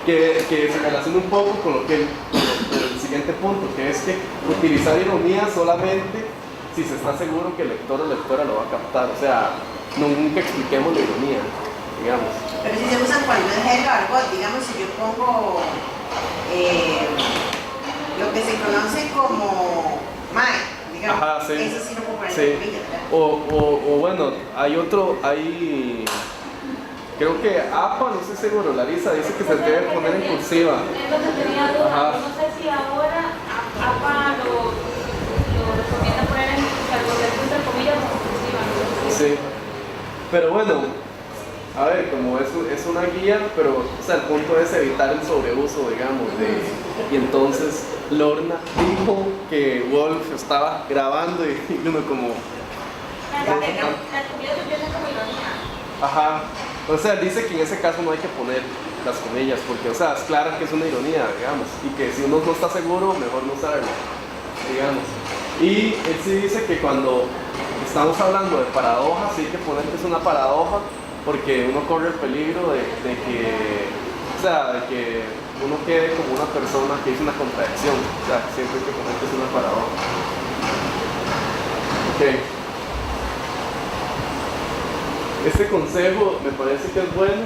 que se relaciona un poco con lo que el siguiente punto, que es que utilizar ironía solamente si se está seguro que el lector o lectora lo va a captar, o sea, nunca expliquemos la ironía, digamos. Pero si se usan cuando es jerga o argot, digamos, si yo pongo lo que se conoce como MAE, digamos, ajá, sí. eso sí lo puedo poner Sí. en comillas, ¿verdad? O bueno, creo que APA, no estoy seguro, Larisa dice que se debe poner en cursiva. Es lo que tenía duda, Ajá. no sé si ahora APA lo recomienda poner en entre comillas o cursiva, no sé. Sí, pero bueno, a ver, como es una guía, pero o sea, el punto es evitar el sobreuso, digamos, y entonces Lorna dijo que Wolf estaba grabando y uno como... Las comillas empiezan como ironía. Ajá, o sea, dice que en ese caso no hay que poner las comillas, porque, o sea, es claro que es una ironía, digamos, y que si uno no está seguro, mejor no usarlo, digamos. Y él sí dice que cuando estamos hablando de paradojas, sí hay que poner que es una paradoja, porque uno corre el peligro de que uno quede como una persona que dice una contradicción, o sea, siempre hay que poner que es una paradoja. Ok. Este consejo me parece que es bueno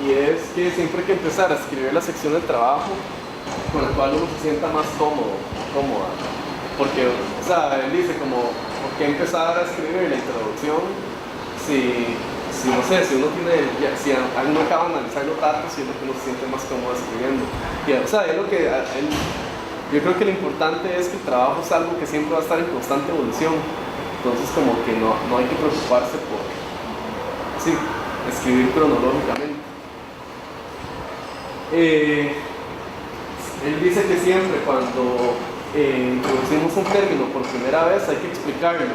y es que siempre hay que empezar a escribir la sección de trabajo con la cual uno se sienta más cómoda. Porque, o sea, él dice como, ¿por qué empezar a escribir la introducción si no sé, si uno acaba de analizar los datos y es lo que uno se siente más cómodo escribiendo? Y, o sea, yo creo que lo importante es que el trabajo es algo que siempre va a estar en constante evolución. Entonces como que no hay que preocuparse por escribir cronológicamente. Él dice que siempre cuando introducimos un término por primera vez, hay que explicarlo.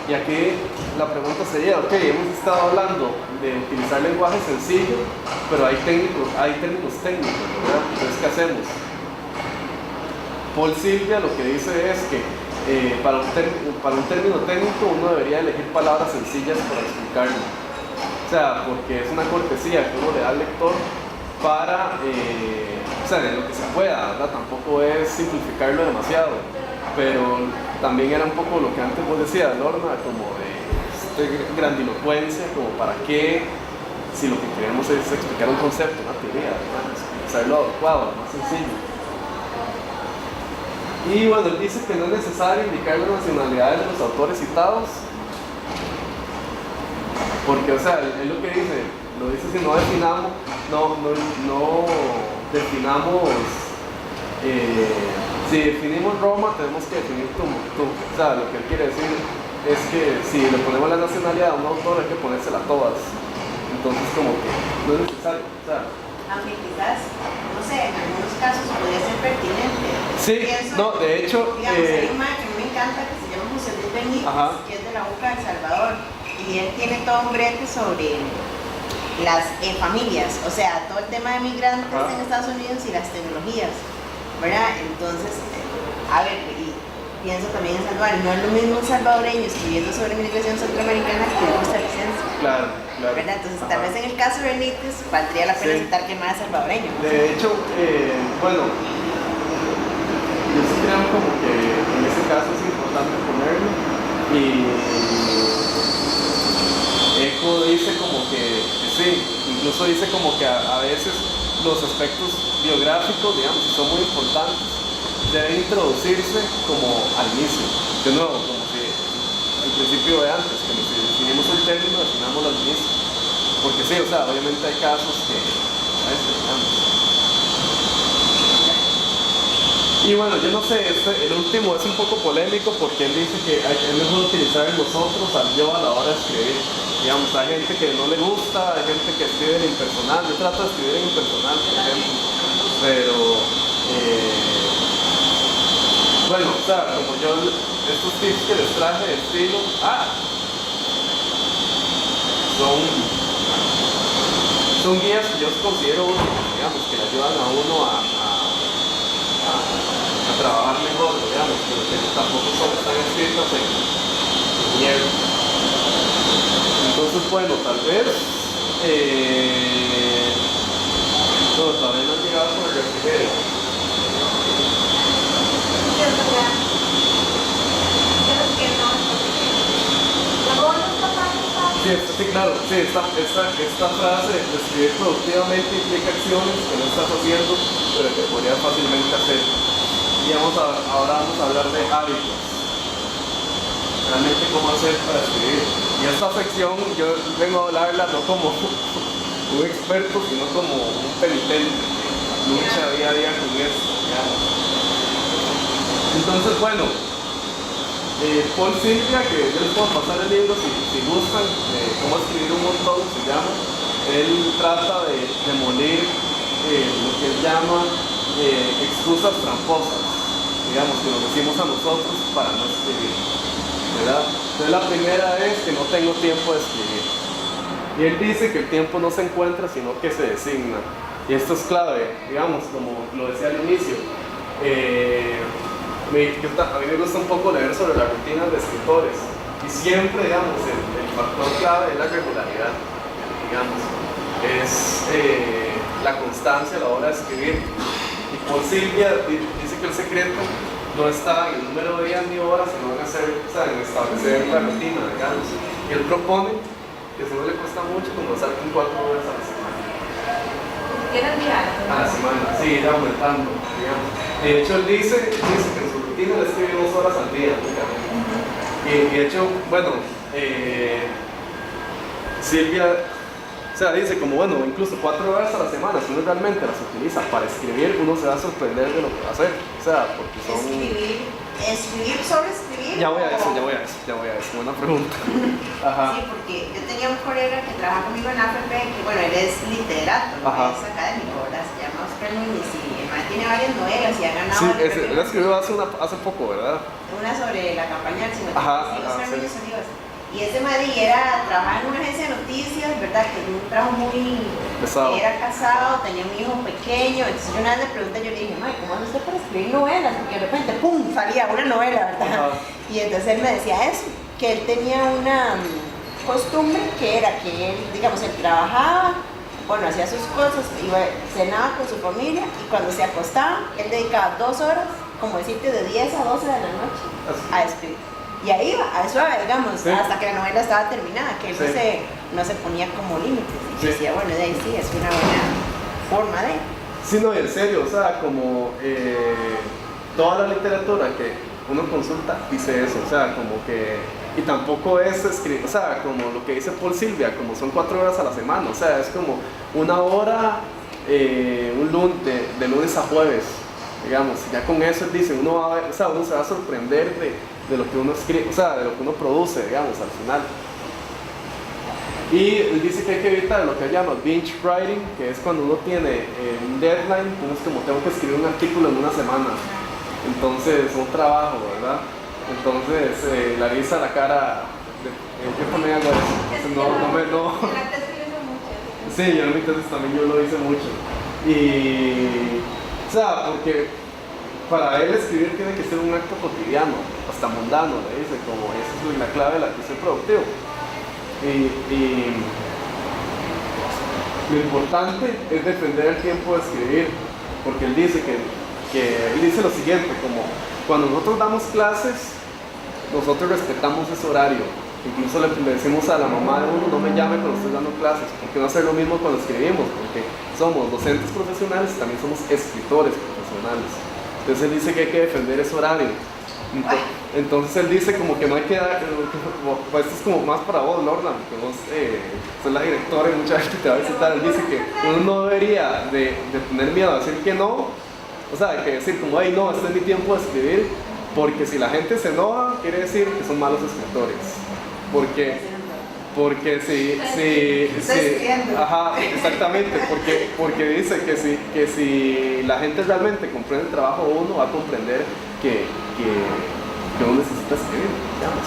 Y aquí la pregunta sería, ok, hemos estado hablando de utilizar lenguaje sencillo, pero hay términos técnicos, ¿verdad? Entonces, ¿qué hacemos? Paul Silvia lo que dice es que para un término técnico uno debería elegir palabras sencillas para explicarlo. O sea, porque es una cortesía que uno le da al lector para, o sea, en lo que se pueda, ¿verdad? Tampoco es simplificarlo demasiado, pero también era un poco lo que antes vos decías, Lorna, como de grandilocuencia, como para qué, si lo que queremos es explicar un concepto, una teoría, ¿verdad? Hacerlo adecuado, más sencillo. Y bueno, él dice que no es necesario indicar las nacionalidades de los autores citados, porque, o sea, él lo que dice, lo dice si no definamos, si definimos Roma, tenemos que definir Tombuctú. O sea, lo que él quiere decir es que si le ponemos la nacionalidad a un autor, hay que ponérsela a todas. Entonces, como que no es necesario. O sea, aunque quizás, no sé, en algunos casos podría ser pertinente. Sí, no, de hecho... Digamos, hay un man que a mí me encanta que se llama José Luis Benítez, que es de la UCA de El Salvador, y él tiene todo un brete sobre las familias, o sea, todo el tema de migrantes en Estados Unidos y las tecnologías, ¿verdad? Entonces, a ver, y pienso también en Salvador, no es lo mismo un salvadoreño escribiendo sobre migración centroamericana que un costarricense. Claro. ¿Verdad? Entonces, tal vez en el caso de Benítez valdría la pena citar que más salvadoreño. De hecho, bueno, yo sí creo como que en ese caso es importante ponerlo, y Eco dice como que sí, incluso dice como que a veces los aspectos biográficos, digamos, que son muy importantes, deben introducirse como al inicio, de nuevo, como que al principio de antes, que si definimos el término, definámoslo al inicio, porque sí, o sea, obviamente hay casos que, ¿sabes? Y bueno, yo no sé, el último es un poco polémico porque él dice que es mejor utilizar el nosotros al yo a la hora de escribir. Digamos, hay gente que no le gusta, hay gente que escribe en impersonal. Yo trato de escribir en impersonal, por ejemplo, pero bueno, o sea, como yo, estos tips que les traje de estilo, son guías que yo considero útiles, digamos, que le ayudan a uno a trabajar mejor, digamos, pero que tampoco están escritas en hierro. Entonces, bueno, tal vez todavía no han llegado con el refrigerio. Sí, claro, sí, esta frase de escribir productivamente implica acciones que no estás haciendo, pero que podrías fácilmente hacer. Y ahora vamos a hablar de hábitos. Realmente cómo hacer para escribir. Y esta sección yo vengo a hablarla no como un experto, sino como un penitente que lucha día a día con esto, digamos. Entonces, bueno, Paul Silvia, que yo les puedo pasar el libro si gustan, cómo escribir un montón, se llama. Él trata de demoler lo que él llama excusas tramposas, digamos, que nos decimos a nosotros para no escribir, ¿verdad? Entonces la primera es que no tengo tiempo de escribir. Y él dice que el tiempo no se encuentra, sino que se designa. Y esto es clave, digamos, como lo decía al inicio. A mí me gusta un poco leer sobre las rutinas de escritores. Y siempre, digamos, el factor clave es la regularidad, digamos. Es la constancia a la hora de escribir. Y Paul Silvia dice que el secreto no está en el número de días ni horas, sino en establecer la rutina, digamos. Y él propone que si no le cuesta mucho, como salgan 4 horas a la semana. ¿Quieres diario? A la semana, sí, ir aumentando, digamos. De hecho, él dice que en su rutina le escribe 2 horas al día, únicamente. Y de hecho, bueno, Silvia, o sea, dice como, bueno, incluso 4 horas a la semana, si uno realmente las utiliza para escribir, uno se va a sorprender de lo que va a hacer. O sea, porque son... Escribir sobre escribir. Ya voy a eso, buena pregunta. Ajá. Sí, porque yo tenía un colega que trabaja conmigo en AFP, que bueno, él es literato, no es académico, ¿verdad? Se llama Oscar Núñez y el man tiene varias novelas y ha ganado. Sí, él escribió hace poco, ¿verdad? Una sobre la campaña del 55 sí. Olivos. Y ese madre trabajaba en una agencia de noticias, ¿verdad? Que es un trabajo muy pesado. Era casado, tenía un hijo pequeño. Entonces yo una vez le pregunté, yo le dije, madre, ¿cómo hace usted para escribir novelas? Porque de repente, ¡pum!, salía una novela, ¿verdad? Y entonces él me decía eso, que él tenía una costumbre que era que él, digamos, él trabajaba, bueno, hacía sus cosas, cenaba con su familia y cuando se acostaba, él dedicaba 2 horas, como decirte, de 10 a 12 de la noche a escribir. Y ahí iba, a eso digamos, sí, hasta que la novela estaba terminada, que él no se ponía como límites. Y decía, bueno, de ahí sí, es una buena forma de... Sí, no, y en serio, o sea, como toda la literatura que uno consulta dice eso, o sea, como que... Y tampoco es escribir, o sea, como lo que dice Paul Silvia, como son 4 horas a la semana, o sea, es como 1 hora de lunes a jueves, digamos. Ya con eso él dice, uno va a ver, o sea, uno se va a sorprender de lo que uno escribe, o sea, de lo que uno produce, digamos, al final. Y él dice que hay que evitar lo que él llama binge writing, que es cuando uno tiene un deadline, entonces como tengo que escribir un artículo en 1 semana, entonces un trabajo, ¿verdad? Entonces la risa a la cara, ¿qué pone algo de eso? Sí, yo en mi tesis también yo lo hice mucho. Y, o sea, porque para él escribir tiene que ser un acto cotidiano, hasta mundano, le dice, como esa es la clave de la acción productiva. Y lo importante es defender el tiempo de escribir, porque él dice él dice lo siguiente, como cuando nosotros damos clases, nosotros respetamos ese horario. Incluso le decimos a la mamá de uno, no me llame cuando estoy dando clases, porque no hacer lo mismo cuando escribimos, porque somos docentes profesionales y también somos escritores profesionales. Entonces él dice que hay que defender ese horario. Entonces él dice como que no hay que dar, pues esto es como más para vos, Lorna, porque vos sos la directora y mucha gente te va a visitar. Él dice que uno no debería de tener miedo a decir que no, o sea, hay que decir como, hey, no, este es mi tiempo de escribir, porque si la gente se enoja, quiere decir que son malos escritores. Porque ajá, exactamente, porque dice que si la gente realmente comprende el trabajo de uno, va a comprender que uno necesita escribir, digamos.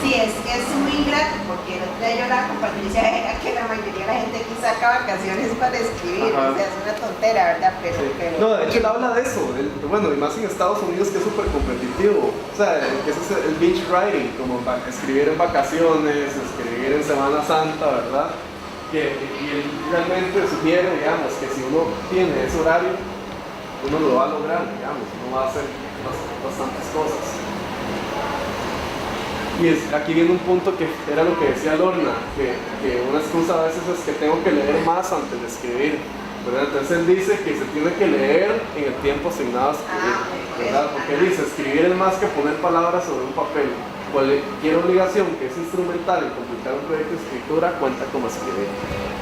Sí, es que es muy ingrato, porque el otro día yo hablaba con Patricia Vega que la mayoría de la gente aquí saca vacaciones para escribir, o sea, es una tontera, ¿verdad? Pero... No, de hecho él habla de eso, bueno, y más en Estados Unidos, que es súper competitivo, o sea, que ese es el binge writing, como escribir en vacaciones, escribir en Semana Santa, ¿verdad? Y él realmente sugiere, digamos, que si uno tiene ese horario, uno lo va a lograr, digamos, uno va a hacer bastantes cosas. Y aquí viene un punto que era lo que decía Lorna, que una excusa a veces es que tengo que leer más antes de escribir, ¿verdad? Entonces él dice que se tiene que leer en el tiempo asignado a escribir, ¿verdad? Porque él dice, escribir es más que poner palabras sobre un papel. Cualquier obligación que es instrumental en completar un proyecto de escritura cuenta como escribir,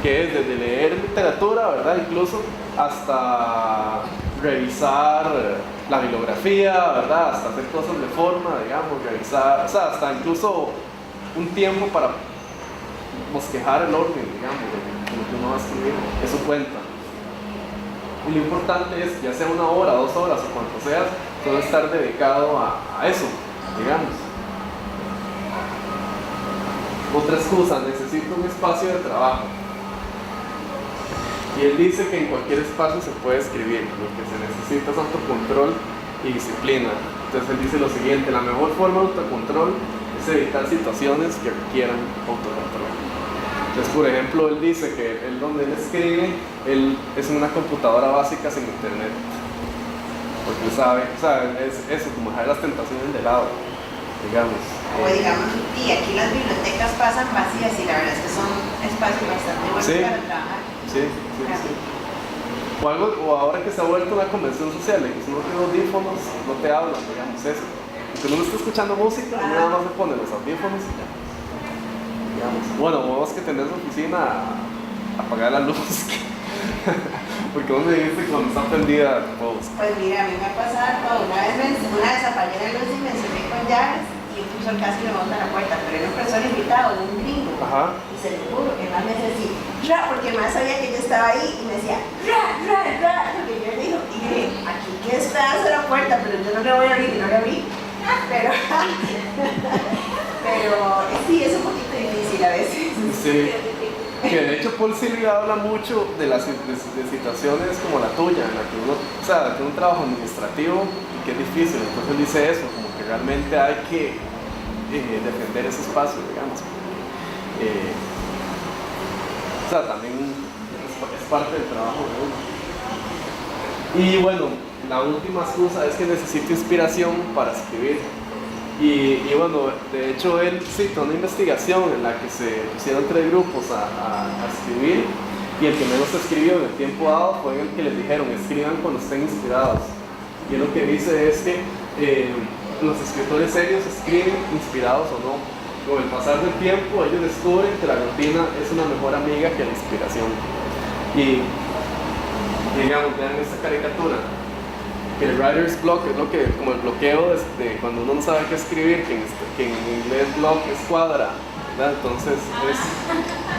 que es desde leer literatura, ¿verdad? Incluso hasta revisar la bibliografía, ¿verdad? Hasta hacer cosas de forma, digamos, revisar, o sea, hasta incluso un tiempo para bosquejar el orden, digamos, de lo que uno va a escribir, eso cuenta. Y lo importante es, ya sea 1 hora, 2 horas o cuanto sea, solo estar dedicado a eso, digamos. Otra excusa, necesito un espacio de trabajo. Y él dice que en cualquier espacio se puede escribir, lo que se necesita es autocontrol y disciplina. Entonces él dice lo siguiente, la mejor forma de autocontrol es evitar situaciones que requieran autocontrol. Entonces, por ejemplo, él dice que donde él escribe, él es en una computadora básica sin internet. Porque él sabe, o sea, es eso, como dejar las tentaciones de lado, digamos. O digamos, y aquí las bibliotecas pasan vacías y la verdad es que son espacios bastante buenos para trabajar. Sí. O ahora que se ha vuelto una convención social, de que si uno tiene audífonos, no te hablan, digamos eso. Porque uno está escuchando música, uno nada más se pone los audífonos y ya. Digamos. Bueno, vos que tenés oficina, apagar la luz. Porque vos me dijiste que cuando está prendida, Pues mira, a mí me ha pasado todo. Una vez apagué la luz y me encerré con llaves y y un profesor casi me bota la puerta, pero era un profesor invitado de un gringo. Ajá. Y se le juro que el más me decía así, ra, porque el más sabía que yo estaba ahí y me decía, ra, porque yo le digo, y yo dije, aquí que está hace la puerta, pero yo no le voy a abrir, y no le abrí. Pero, pero sí, es un poquito difícil a veces. Sí. Que de hecho Paul Silvia habla mucho de las de situaciones como la tuya, en la que uno, o sea, tiene un trabajo administrativo y que es difícil, entonces él dice eso, como que realmente hay que defender ese espacio, digamos. O sea, también es parte del trabajo de uno. Y bueno, la última excusa es que necesito inspiración para escribir. Y bueno, de hecho él citó una investigación en la que se pusieron 3 grupos a escribir, y el que menos escribió en el tiempo dado fue el que les dijeron escriban cuando estén inspirados. Y él lo que dice es que los escritores serios escriben inspirados o no. Con el pasar del tiempo ellos descubren que la rutina es una mejor amiga que la inspiración. Y digamos, vean esta caricatura, que el writer's block es lo que, como el bloqueo de cuando uno no sabe qué escribir, que en inglés block es cuadra, ¿verdad? Entonces es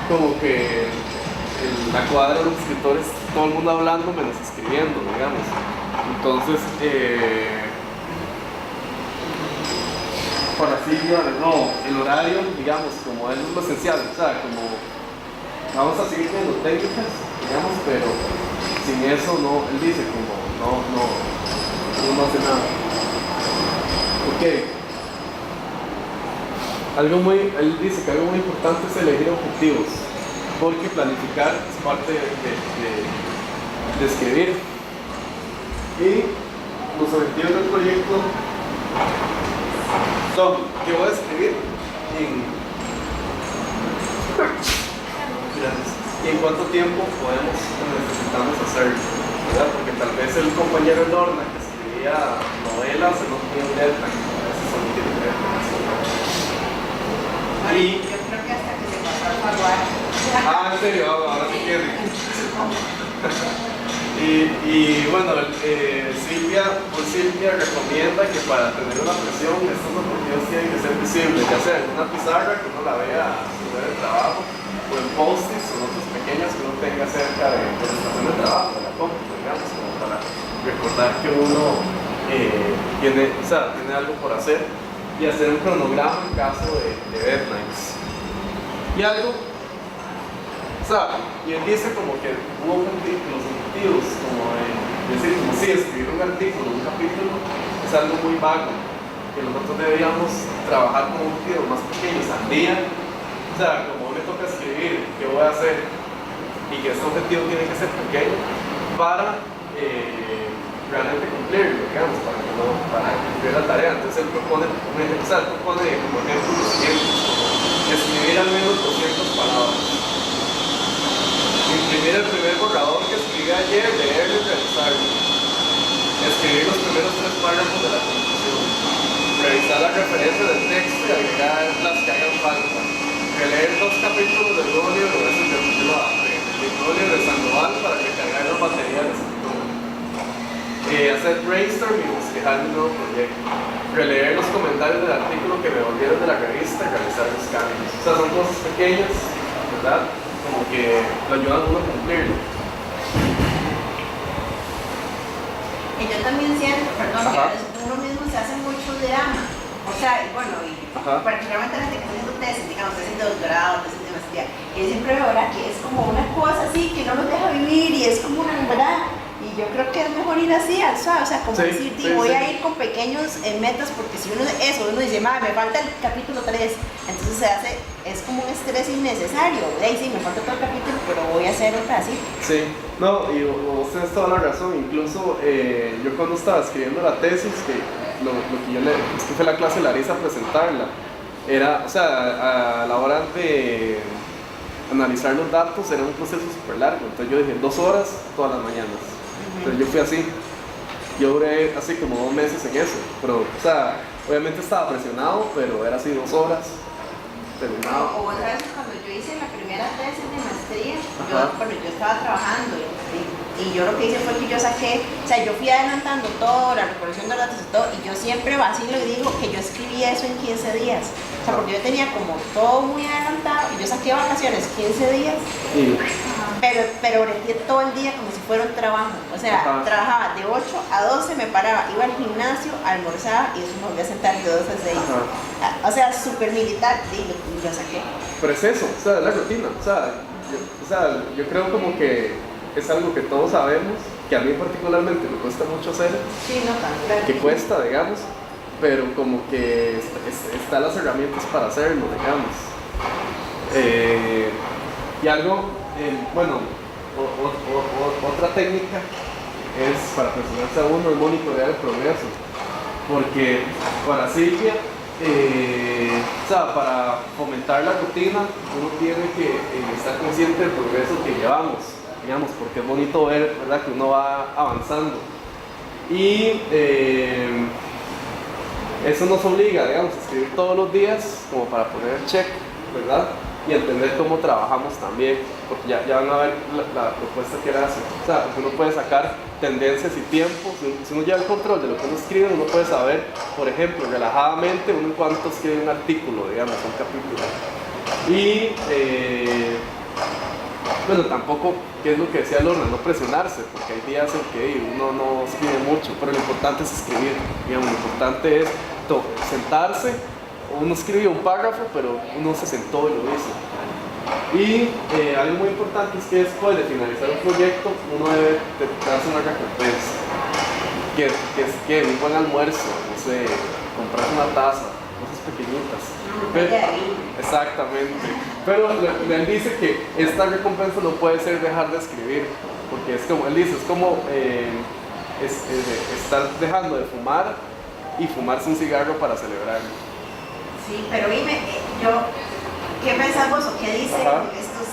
como que la cuadra de los escritores, todo el mundo hablando menos escribiendo, digamos. Entonces, por así no, el horario, digamos, como es lo esencial, o sea, como vamos a seguir teniendo técnicas, digamos, pero sin eso no, él dice como no hace nada. Ok. Él dice que algo muy importante es elegir objetivos, porque planificar es parte de escribir. Y los objetivos del proyecto son que voy a escribir y en cuánto tiempo necesitamos hacerlo, ¿verdad? Porque tal vez el compañero Lorna que escribía novelas no tenía un deadline, a veces solo tiene que ver con eso. Y yo creo que hasta que se pasó al jaguar. En serio, ahora sí quiere. Y bueno, Silvia recomienda que para tener una presión estos objetivos tienen que ser visibles, ya sea en una pizarra que uno la vea en el trabajo, o en post-its o otros pequeños que uno tenga cerca de la estación de trabajo, de la compu, digamos, como para recordar que uno tiene algo por hacer, y hacer un cronograma en caso de deadlines. Y algo, y él dice como que hubo los objetivos, como decir, como si escribir un artículo, un capítulo, es algo muy vago, que nosotros deberíamos trabajar con objetivos más pequeños al día. O sea, como me toca escribir, ¿qué voy a hacer? Y que este objetivo tiene que ser pequeño para realmente cumplirlo, digamos, para cumplir la tarea. Entonces él propone como ejemplo los siguientes: escribir al menos 200 palabras. Imprimir el primer borrador que escribí ayer, leerlo y revisarlo. Escribir los primeros 3 párrafos de la conclusión. Revisar la referencia del texto y agregar las que hagan falta. Releer 2 capítulos del nuevo libro, ese es el nuevo libro de Sandoval para recargar los materiales. Hacer brainstorming y bosquejar mi nuevo proyecto. Releer los comentarios del artículo que me volvieron de la revista y realizar los cambios. O sea, son cosas pequeñas, ¿verdad? Como que lo ayudan a uno a cumplirlo. Y yo también siento, perdón, que a veces uno mismo se hace mucho drama. O sea, y bueno, particularmente la gente que está haciendo tesis, digamos, está haciendo doctorado, tesis de maestría, y siempre ahora que es como una cosa así, que no nos deja vivir y es como una verdad. Y yo creo que es mejor ir así, o sea, como decir, voy a ir con pequeños metas, porque si uno dice, me falta el capítulo 3, entonces es como un estrés innecesario. Sí, me falta todo el capítulo, pero voy a hacer otra así. Sí, no, y vos tenés toda la razón. Incluso yo cuando estaba escribiendo la tesis, que lo que yo es que fue la clase de Larisa a presentarla, era, o sea, a la hora de analizar los datos era un proceso súper largo. Entonces yo dije 2 horas todas las mañanas. Entonces yo fui así, yo duré así como 2 meses en eso, pero, o sea, obviamente estaba presionado, pero era así 2 horas terminado. O otra vez cuando yo hice la primera tesis de maestría, yo estaba trabajando y yo lo que hice fue que yo saqué, o sea, yo fui adelantando todo, la recolección de datos y todo, y yo siempre vacilo y digo que yo escribí eso en 15 días. O sea, porque yo tenía como todo muy adelantado y yo saqué vacaciones 15 días, pero breteé todo el día como si fuera un trabajo. O sea, trabajaba de 8 a 12, me paraba, iba al gimnasio, almorzaba y después me volví a sentar de 2 a 6. O sea, súper militar, y lo saqué. Pero es eso, o sea, es la rutina. O sea, yo creo como que es algo que todos sabemos, que a mí particularmente me cuesta mucho hacer. Sí, no tan claro. Que cuesta, digamos, pero como que están las herramientas para hacerlo, digamos. Y algo, bueno, otra técnica es para presionarse a uno, es monitorear el progreso. Porque para Silvia, o sea, para fomentar la rutina, uno tiene que estar consciente del progreso que llevamos, digamos, porque es bonito ver, ¿verdad?, que uno va avanzando. Y eso nos obliga, digamos, a escribir todos los días como para poner el check, ¿verdad? Y entender cómo trabajamos también, porque ya van a ver la propuesta que él hace. O sea, porque uno puede sacar tendencias y tiempos. Si uno lleva el control de lo que uno escribe, uno puede saber, por ejemplo, relajadamente, uno en cuánto escribe un artículo, digamos, un capítulo. Y bueno, tampoco, que es lo que decía Lorna, no presionarse, porque hay días en que uno no escribe mucho, pero lo importante es escribir, digamos, lo importante es sentarse. Uno escribió un párrafo, pero uno se sentó y lo hizo. Y algo muy importante es que después de finalizar un proyecto, uno debe darse una recompensa, que es que un buen almuerzo, no sé, comprarse una taza, cosas pequeñitas. Exactamente. Pero él dice que esta recompensa no puede ser dejar de escribir, porque es como, él dice, es como estar dejando de fumar y fumarse un cigarro para celebrarlo. Sí, pero dime, ¿qué pensás vos o qué dicen estos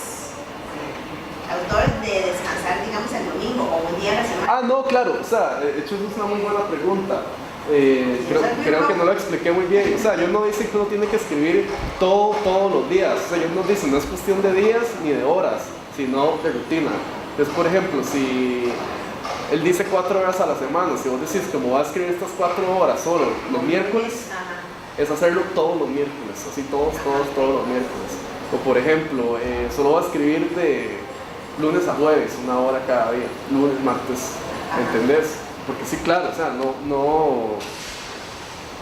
autores de descansar, digamos, el domingo o un día a la semana? No, claro, o sea, de hecho eso es una muy buena pregunta. Creo que no lo expliqué muy bien. O sea, ellos no dicen que uno tiene que escribir todos los días. O sea, ellos nos dicen, no es cuestión de días ni de horas, sino de rutina. Entonces, por ejemplo, si él dice 4 horas a la semana, si vos decís que me voy a escribir estas 4 horas solo los miércoles, es hacerlo todos los miércoles, así todos los miércoles. O por ejemplo, solo voy a escribir de lunes a jueves, 1 hora cada día, lunes, martes, ¿entendés? Porque sí, claro, o sea,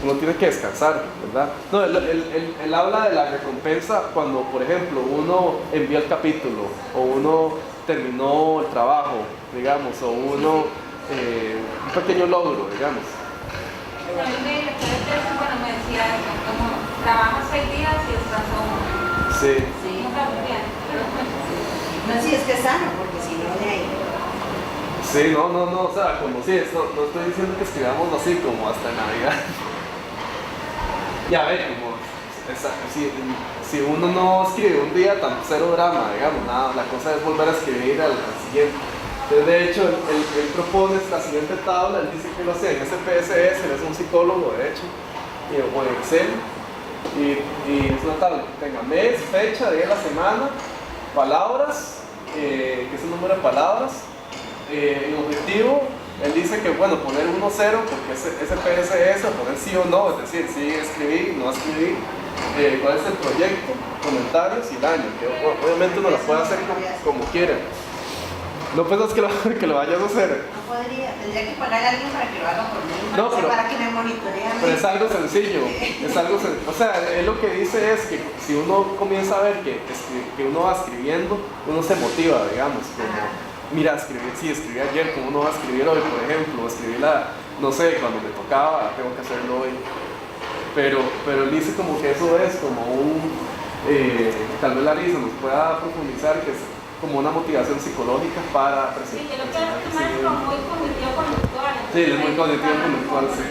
uno tiene que descansar, ¿verdad? No, él habla de la recompensa cuando, por ejemplo, uno envió el capítulo, o uno terminó el trabajo, digamos, o uno, un pequeño logro, digamos. A mí me decía como trabajas 6 días y descansas 1. Sí. No, sí, es que es sano, porque si no de ahí. Sí, no, o sea, como si no estoy diciendo que escribamos así como hasta Navidad. Y a ver, como, si uno no escribe un día, tan cero drama, digamos, nada, la cosa es volver a escribir al siguiente. Entonces, de hecho, él propone la siguiente tabla, él dice que lo hacía en SPSS, él es un psicólogo, de hecho, o en Excel, y es una tabla que tenga mes, fecha, día de la semana, palabras, que es el número de palabras, el objetivo, él dice que, bueno, poner 1-0, porque es SPSS, poner sí o no, es decir, sí escribí, no escribí, cuál es el proyecto, comentarios y el año, que obviamente uno lo puede hacer como quiera. No pensás que lo vayas a hacer. No podría, tendría que pagar a alguien para que lo haga por mí, para que me monitoree a mí. Pero es algo sencillo, o sea, él lo que dice es que si uno comienza a ver que uno va escribiendo, uno se motiva, digamos, como, mira, escribí ayer, como uno va a escribir hoy, por ejemplo, escribí no sé, cuando me tocaba, tengo que hacerlo hoy. Pero él dice como que eso es como tal vez Larisa nos pueda profundizar, que es como una motivación psicológica para presentar. Sí, yo lo que es más como muy cognitivo-conductual. Sí, es muy cognitivo-conductual, sí.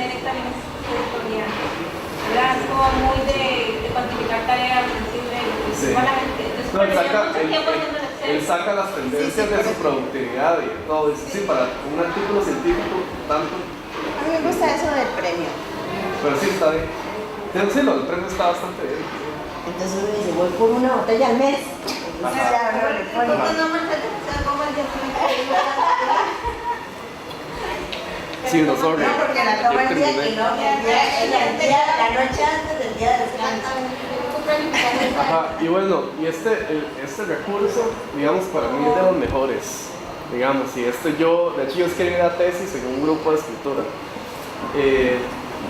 Es como muy de cuantificar tareas, decirle a la gente. Él saca las tendencias de su productividad y todo. Sí, para un artículo científico, tanto. A mí me gusta eso del premio. Pero sí, está bien. Sí, el premio está bastante bien. Entonces uno dice, voy por una botella al mes. Entonces ya uno le pone. Sí, no, sorry. No, porque la toma el día Yo que no, la noche antes del día de descanso. Ajá, y bueno, y este recurso, digamos, para mí es de los mejores, digamos, y de hecho yo escribí la tesis en un grupo de escritura,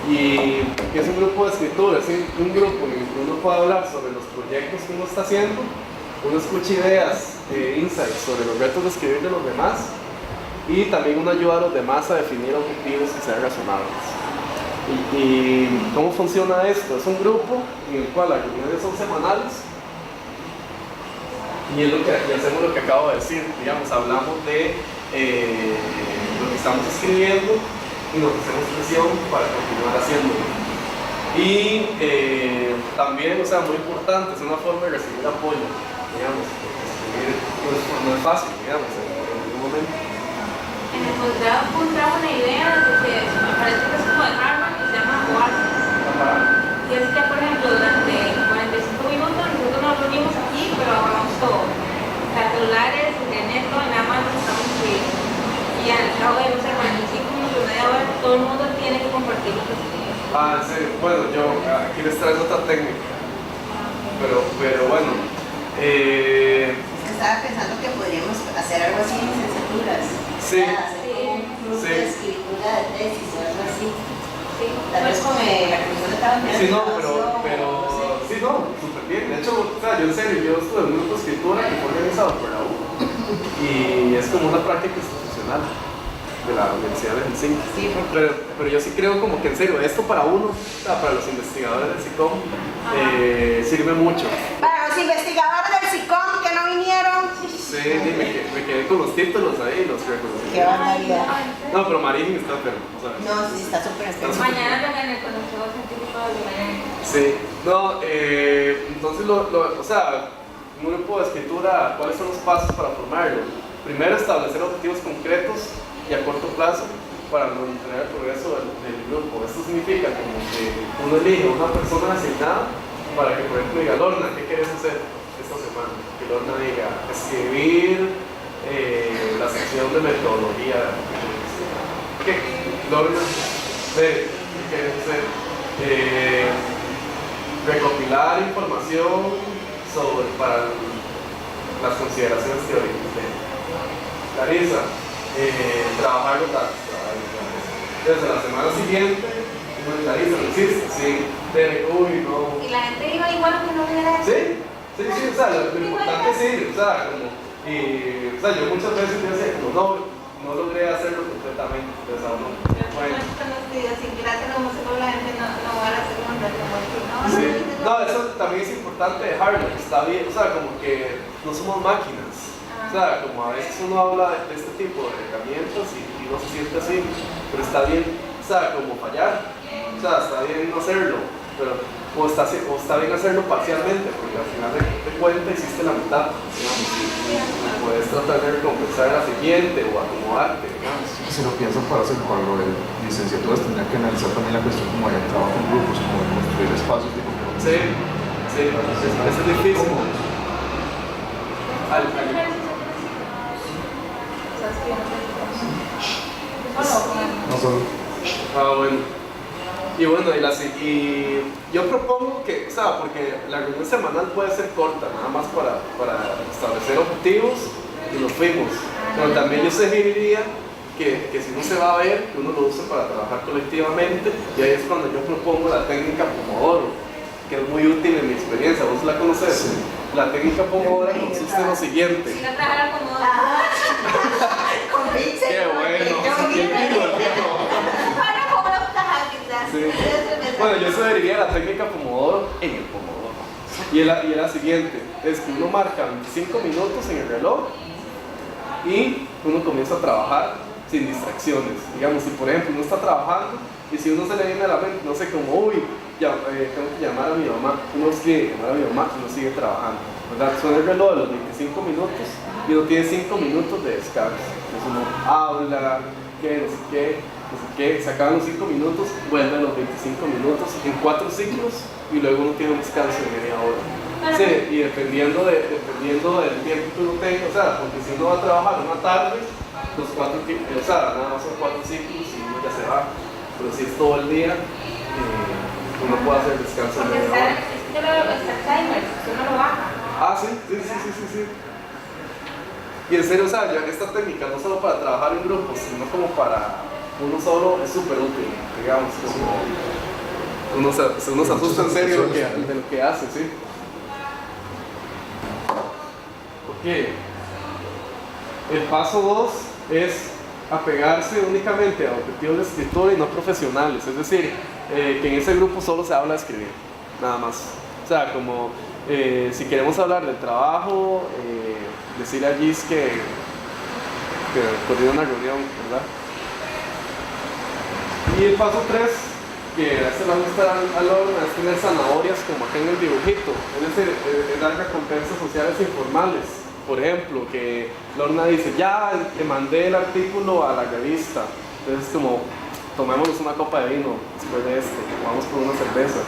y es un grupo de escritura, es un grupo en el que uno puede hablar sobre los proyectos que uno está haciendo, uno escucha ideas, insights sobre los retos de escribir de los demás, y también uno ayuda a los demás a definir objetivos que sean razonables. ¿Y cómo funciona esto? Es un grupo en el cual las reuniones son semanales y hacemos lo que acabo de decir, digamos, hablamos de lo que estamos escribiendo y nos hacemos presión para continuar haciéndolo. Y también, o sea, muy importante, es una forma de recibir apoyo, digamos, escribir no es fácil, digamos, en algún momento. En el posgrado encontraba una idea que me parece que es como de Harvard, que se llama Oasis. Y es que, por ejemplo, durante 45 minutos nosotros nos reunimos aquí, pero hagamos todo. O sea, celulares, internet, todo, nada más estamos escribiendo. Y al cabo de, no sé, 45 minutos, media hora, todo el mundo tiene que compartir lo que escribe. Sí, bueno, yo aquí les traigo otra técnica, pero bueno. Estaba pensando que podríamos hacer algo así en licenciaturas. Sí. Hacer como un club de escritura de tesis o algo así. Sí. Tal vez con la Comisión de Trabajo. Sí, no, sí, no, súper bien. De hecho, o sea, yo en serio, yo estuve en un grupo de escritura que fue organizado por la U y es como una práctica institucional de la Universidad de Helsinki. Sí, pero yo sí creo como que en serio, esto para uno, o sea, para los investigadores del SICOM, sirve mucho. Para los investigadores del SICOM que no vinieron. Sí, me quedé con los títulos ahí, los reconocimientos. Qué barbaridad. No, pero Marín está enfermo, ¿sabes? No, sí, está súper enfermo. Mañana vengan el Consejo Científico de Belén. Sí, no, entonces, o sea, un grupo de escritura, ¿cuáles son los pasos para formarlo? Primero, establecer objetivos concretos y a corto plazo para mantener el progreso del grupo. Esto significa como que uno elige a una persona asignada para que, por ejemplo, diga, Lorna, ¿qué quieres hacer esta semana? Que Lorna diga, escribir la sección de metodología. ¿Qué? Lorna, ¿qué quieres hacer? Recopilar información para las consideraciones teóricas. Clarisa, trabajar los datos. Desde la semana siguiente, Clarisa, lo hiciste, sí, uy, no. Y la gente iba igual que no hubiera hecho. Sí, o sea, lo importante es ir, o sea, yo muchas veces yo decía, no logré hacerlo completamente, entonces aún no. Bueno. Sí. No, eso también es importante dejarlo, está bien, o sea, como que no somos máquinas. O sea, como a veces uno habla de este tipo de herramientas y no se siente así, pero está bien, o sea, como fallar, o sea, está bien no hacerlo, pero o está bien hacerlo parcialmente, porque al final de cuentas hiciste la mitad, digamos, y puedes tratar de recompensar a la siguiente o acomodarte, digamos. Si lo piensan para lo de licenciaturas, tendrían que analizar también la cuestión como de trabajo en grupos, como de construir espacios de comunicación. Sí, eso es difícil. No solo. Bueno. Y bueno, y yo propongo que, o sea, porque la reunión semanal puede ser corta, nada más para establecer objetivos y nos fuimos. Pero también yo sugeriría que si uno se va a ver, que uno lo use para trabajar colectivamente, y ahí es cuando yo propongo la técnica Pomodoro, que es muy útil en mi experiencia. ¿Vos la conoces? Sí. La técnica Pomodoro consiste en lo siguiente. Si no trabajara como... ¡Qué bueno! Sí. Bueno, yo sugeriría la técnica Pomodoro en el Pomodoro. Y es la siguiente, es que uno marca 25 minutos en el reloj y uno comienza a trabajar sin distracciones. Digamos, si por ejemplo uno está trabajando y si uno se le viene a la mente, no sé, como, tengo que llamar a mi mamá, uno sigue llamar a mi mamá y uno sigue trabajando, ¿verdad? Suena el reloj de los 25 minutos y uno tiene 5 minutos de descanso. Entonces uno habla, no sé qué, no sé qué, se acaban los 5 minutos, vuelve a los 25 minutos en 4 ciclos y luego uno tiene un descanso de media hora. Sí, y dependiendo del tiempo que uno tenga, o sea, porque si uno va a trabajar una tarde, los 4 o sea, nada más son 4 ciclos y uno ya se va, pero si es todo el día, uno puede hacer descanso de Porque media hora. yo lo veo, está timer, si uno lo baja. Ah, sí. Y en serio, o sea, ya esta técnica no solo para trabajar en grupos, sino como para uno solo es súper útil, digamos. Uno se asusta en serio de lo que hace, ¿sí? Ok. El paso 2 es apegarse únicamente a objetivos de escritura y no profesionales. Es decir, que en ese grupo solo se habla de escribir, nada más. O sea, como si queremos hablar del trabajo, decirle a Gis que coordina una reunión, ¿verdad? Y el paso 3, que a este le gusta a Lorna, es tener zanahorias como acá en el dibujito, es decir, es dar recompensas sociales informales. Por ejemplo, que Lorna dice, ya te mandé el artículo a la revista, entonces como, tomémonos una copa de vino después de esto, vamos por una cerveza.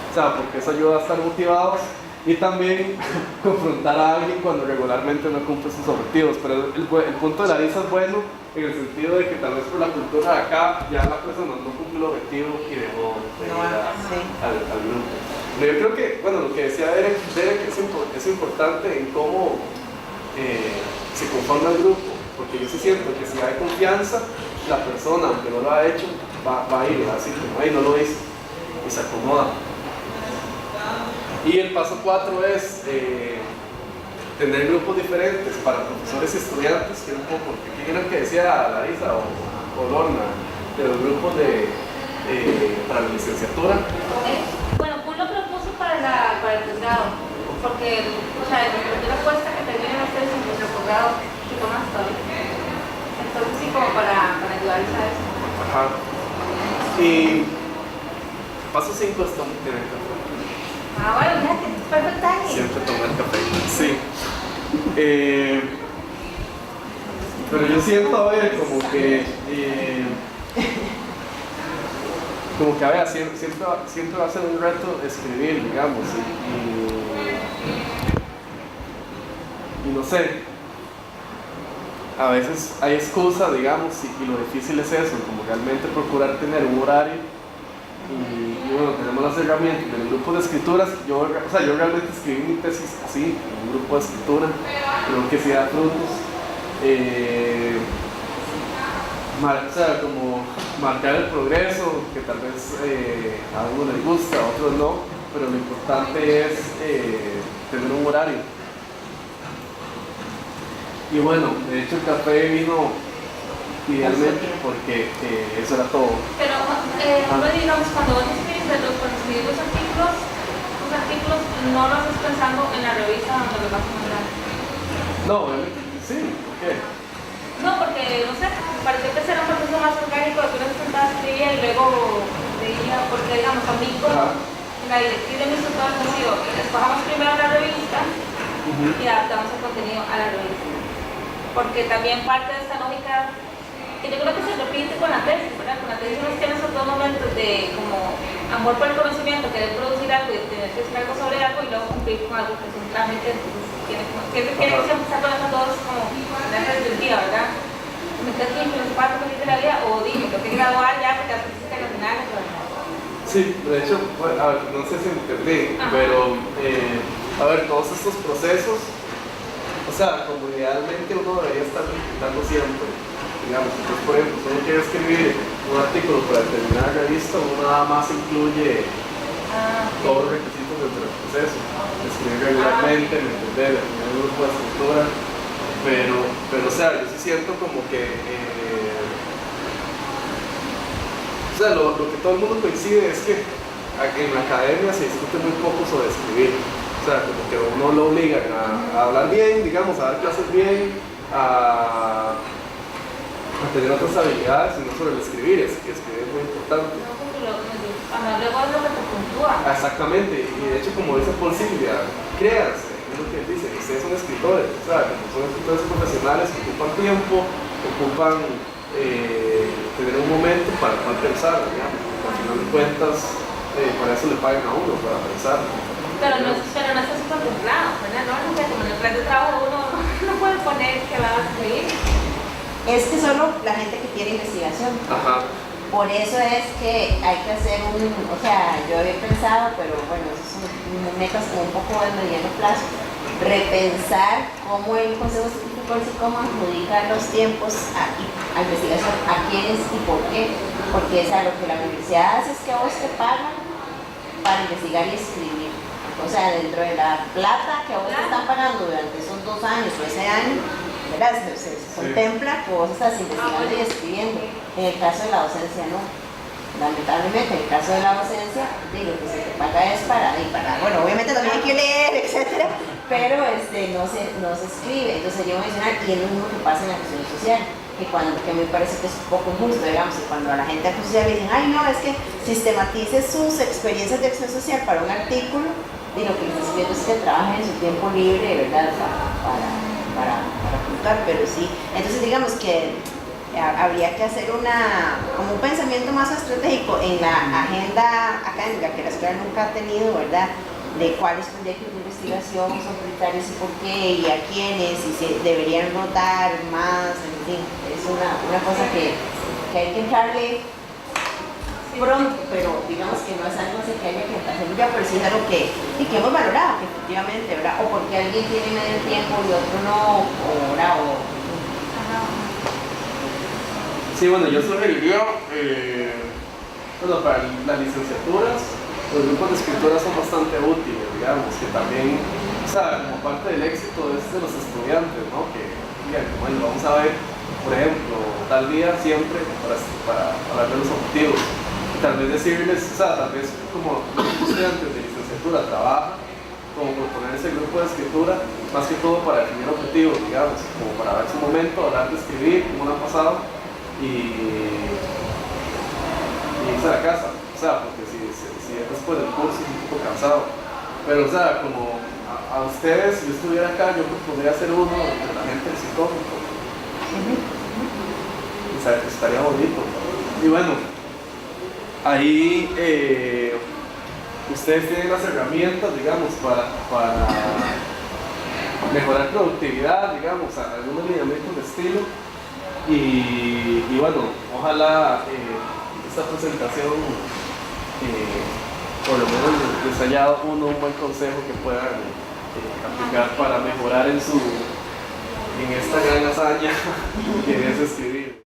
O sea, porque eso ayuda a estar motivados y también confrontar a alguien cuando regularmente no cumple sus objetivos. Pero el punto de la risa es bueno en el sentido de que tal vez por la cultura de acá ya la persona no cumple el objetivo y dejó de ir al grupo. Pero yo creo que, bueno, lo que decía Derek es importante en cómo se conforma el grupo, porque yo sí siento que si hay confianza, la persona, aunque no lo ha hecho, va a ir, va a decir como, ay, no lo hice, y se acomoda. Y el paso 4 es tener grupos diferentes para profesores y estudiantes, que era un poco, ¿quién era el que decía Larisa o Lorna? De los grupos para la licenciatura. Bueno, Pul lo propuso para el posgrado, porque, o sea, la cuesta que terminen ustedes en nuestro posgrado, que toman todo. Entonces sí, como para ayudarles a eso. Ajá. Y paso 5 es tener café. Ah, bueno, fíjate, perfecto. Siempre tomar café, sí. Pero yo siento, a ver, como que a ver, siempre va a ser un reto escribir, digamos, y no sé, a veces hay excusa, digamos, y lo difícil es eso, como realmente procurar tener un horario. Y bueno, tenemos las herramientas del grupo de escrituras. Yo realmente escribí mi tesis así, en un grupo de escritura, creo que sí da frutos. O sea, como marcar el progreso, que tal vez a uno les gusta, a otros no, pero lo importante es tener un horario. Y bueno, de hecho el café vino idealmente porque eso era todo. Pero, digamos, cuando vos escribís los artículos no los estás pensando en la revista donde los vas a mandar. No, obviamente sí, ¿por qué? No, porque, no sé, me pareció que era un proceso más orgánico de que uno se sentaba a escribir y luego leía, porque, digamos, a mí como la directriz de mis tutores ha sido, escojamos primero la revista y adaptamos el contenido a la revista. Porque también parte de esta lógica, que yo creo que se repite con la tesis, ¿verdad? Con la tesis uno tiene esos dos momentos de como amor por el conocimiento, querer producir algo y tener que decir algo sobre algo y luego cumplir con algo que es un trámite, entonces tiene que empezar con esos dos como en esa disyuntiva, ¿verdad? Me estás bien que los pasos de la vida o dime, tengo que graduar ya porque las cosas al final, pero no. Sí, de hecho, bueno, a ver, no sé si me entendí, pero a ver, todos estos procesos, o sea, como idealmente uno debería estar visitando siempre, digamos. Entonces, por ejemplo, si uno quiere escribir un artículo para determinar la revista, uno nada más incluye todos los requisitos dentro del proceso, escribir regularmente, entender, tener un grupo de escritura, pero o sea, yo sí siento como que o sea, lo que todo el mundo coincide es que en la academia se discute muy poco sobre escribir. O sea, como que uno lo obliga a hablar bien, digamos, a dar clases bien, a tener otras habilidades, y no sobre el escribir, es que escribir es muy importante. No, porque luego es lo que te puntúa. Exactamente, y de hecho, como dice Paul Silvia, créanse, es lo que él dice, ustedes son escritores, o sea, como son escritores profesionales que ocupan tiempo, ocupan tener un momento para poder pensar, digamos. Al final de cuentas, para eso le pagan a uno, para pensar. Pero no está súper contemplado, ¿verdad? No, no sé, como en el plan de trabajo uno no puede poner que va a escribir. Es que solo la gente que tiene investigación. Ajá. Por eso es que hay que hacer o sea, yo había pensado, pero bueno, eso es metas como un poco de mediano plazo, repensar cómo el Consejo Científico así como adjudica los tiempos a investigación, a quiénes y por qué. Porque es algo que la universidad hace, es que a vos te pagan para investigar y escribir. O sea, dentro de la plata que a vos te están pagando durante esos 2 años o ese año, ¿verdad? Se contempla que vos estás investigando y escribiendo. En el caso de la docencia no. Lamentablemente, en el caso de la docencia, lo que se te paga es para, bueno, obviamente también hay que leer, etcétera, pero no se escribe. Entonces sería mencionar, y es lo mismo que pasa en la acción social, que me parece que es un poco injusto, digamos, y cuando a la gente de acción social le dicen, ay no, es que sistematice sus experiencias de acción social para un artículo, y lo que les estoy pidiendo es que trabajen en su tiempo libre, ¿verdad? Para apuntar, pero sí. Entonces digamos que habría que hacer como un pensamiento más estratégico en la agenda académica que la escuela nunca ha tenido, ¿verdad? De cuáles proyectos de investigación son prioritarios y por qué, y a quiénes, y se deberían rotar más, en fin, es una cosa que hay que entrarle pronto, pero digamos que no es algo así que haya que hacer ya, pero sí es algo que hemos valorado, que efectivamente, ¿verdad? O porque alguien tiene medio tiempo y otro no, Sí, bueno, yo sugeriría, para las licenciaturas, los grupos de escritura son bastante útiles, digamos, que también, o sea, como parte del éxito es de los estudiantes, ¿no? Que digan, bueno, vamos a ver, por ejemplo, tal día siempre para hablar de los objetivos. Y tal vez decirles, o sea, tal vez como los estudiantes de licenciatura trabajan, como proponer ese grupo de escritura, más que todo para definir objetivos, digamos, como para darse un momento, hablar de escribir, como lo han pasado, y irse a la casa, o sea, porque si es después del curso es un poco cansado, pero o sea, como a ustedes, si yo estuviera acá, yo podría ser uno de la gente del psicólogo, y estaría bonito. Y bueno, ahí ustedes tienen las herramientas, digamos, para mejorar productividad, digamos, algunos lineamientos de estilo. Y bueno, ojalá esta presentación por lo menos les haya dado un buen consejo que puedan aplicar para mejorar en esta gran hazaña que es escribir.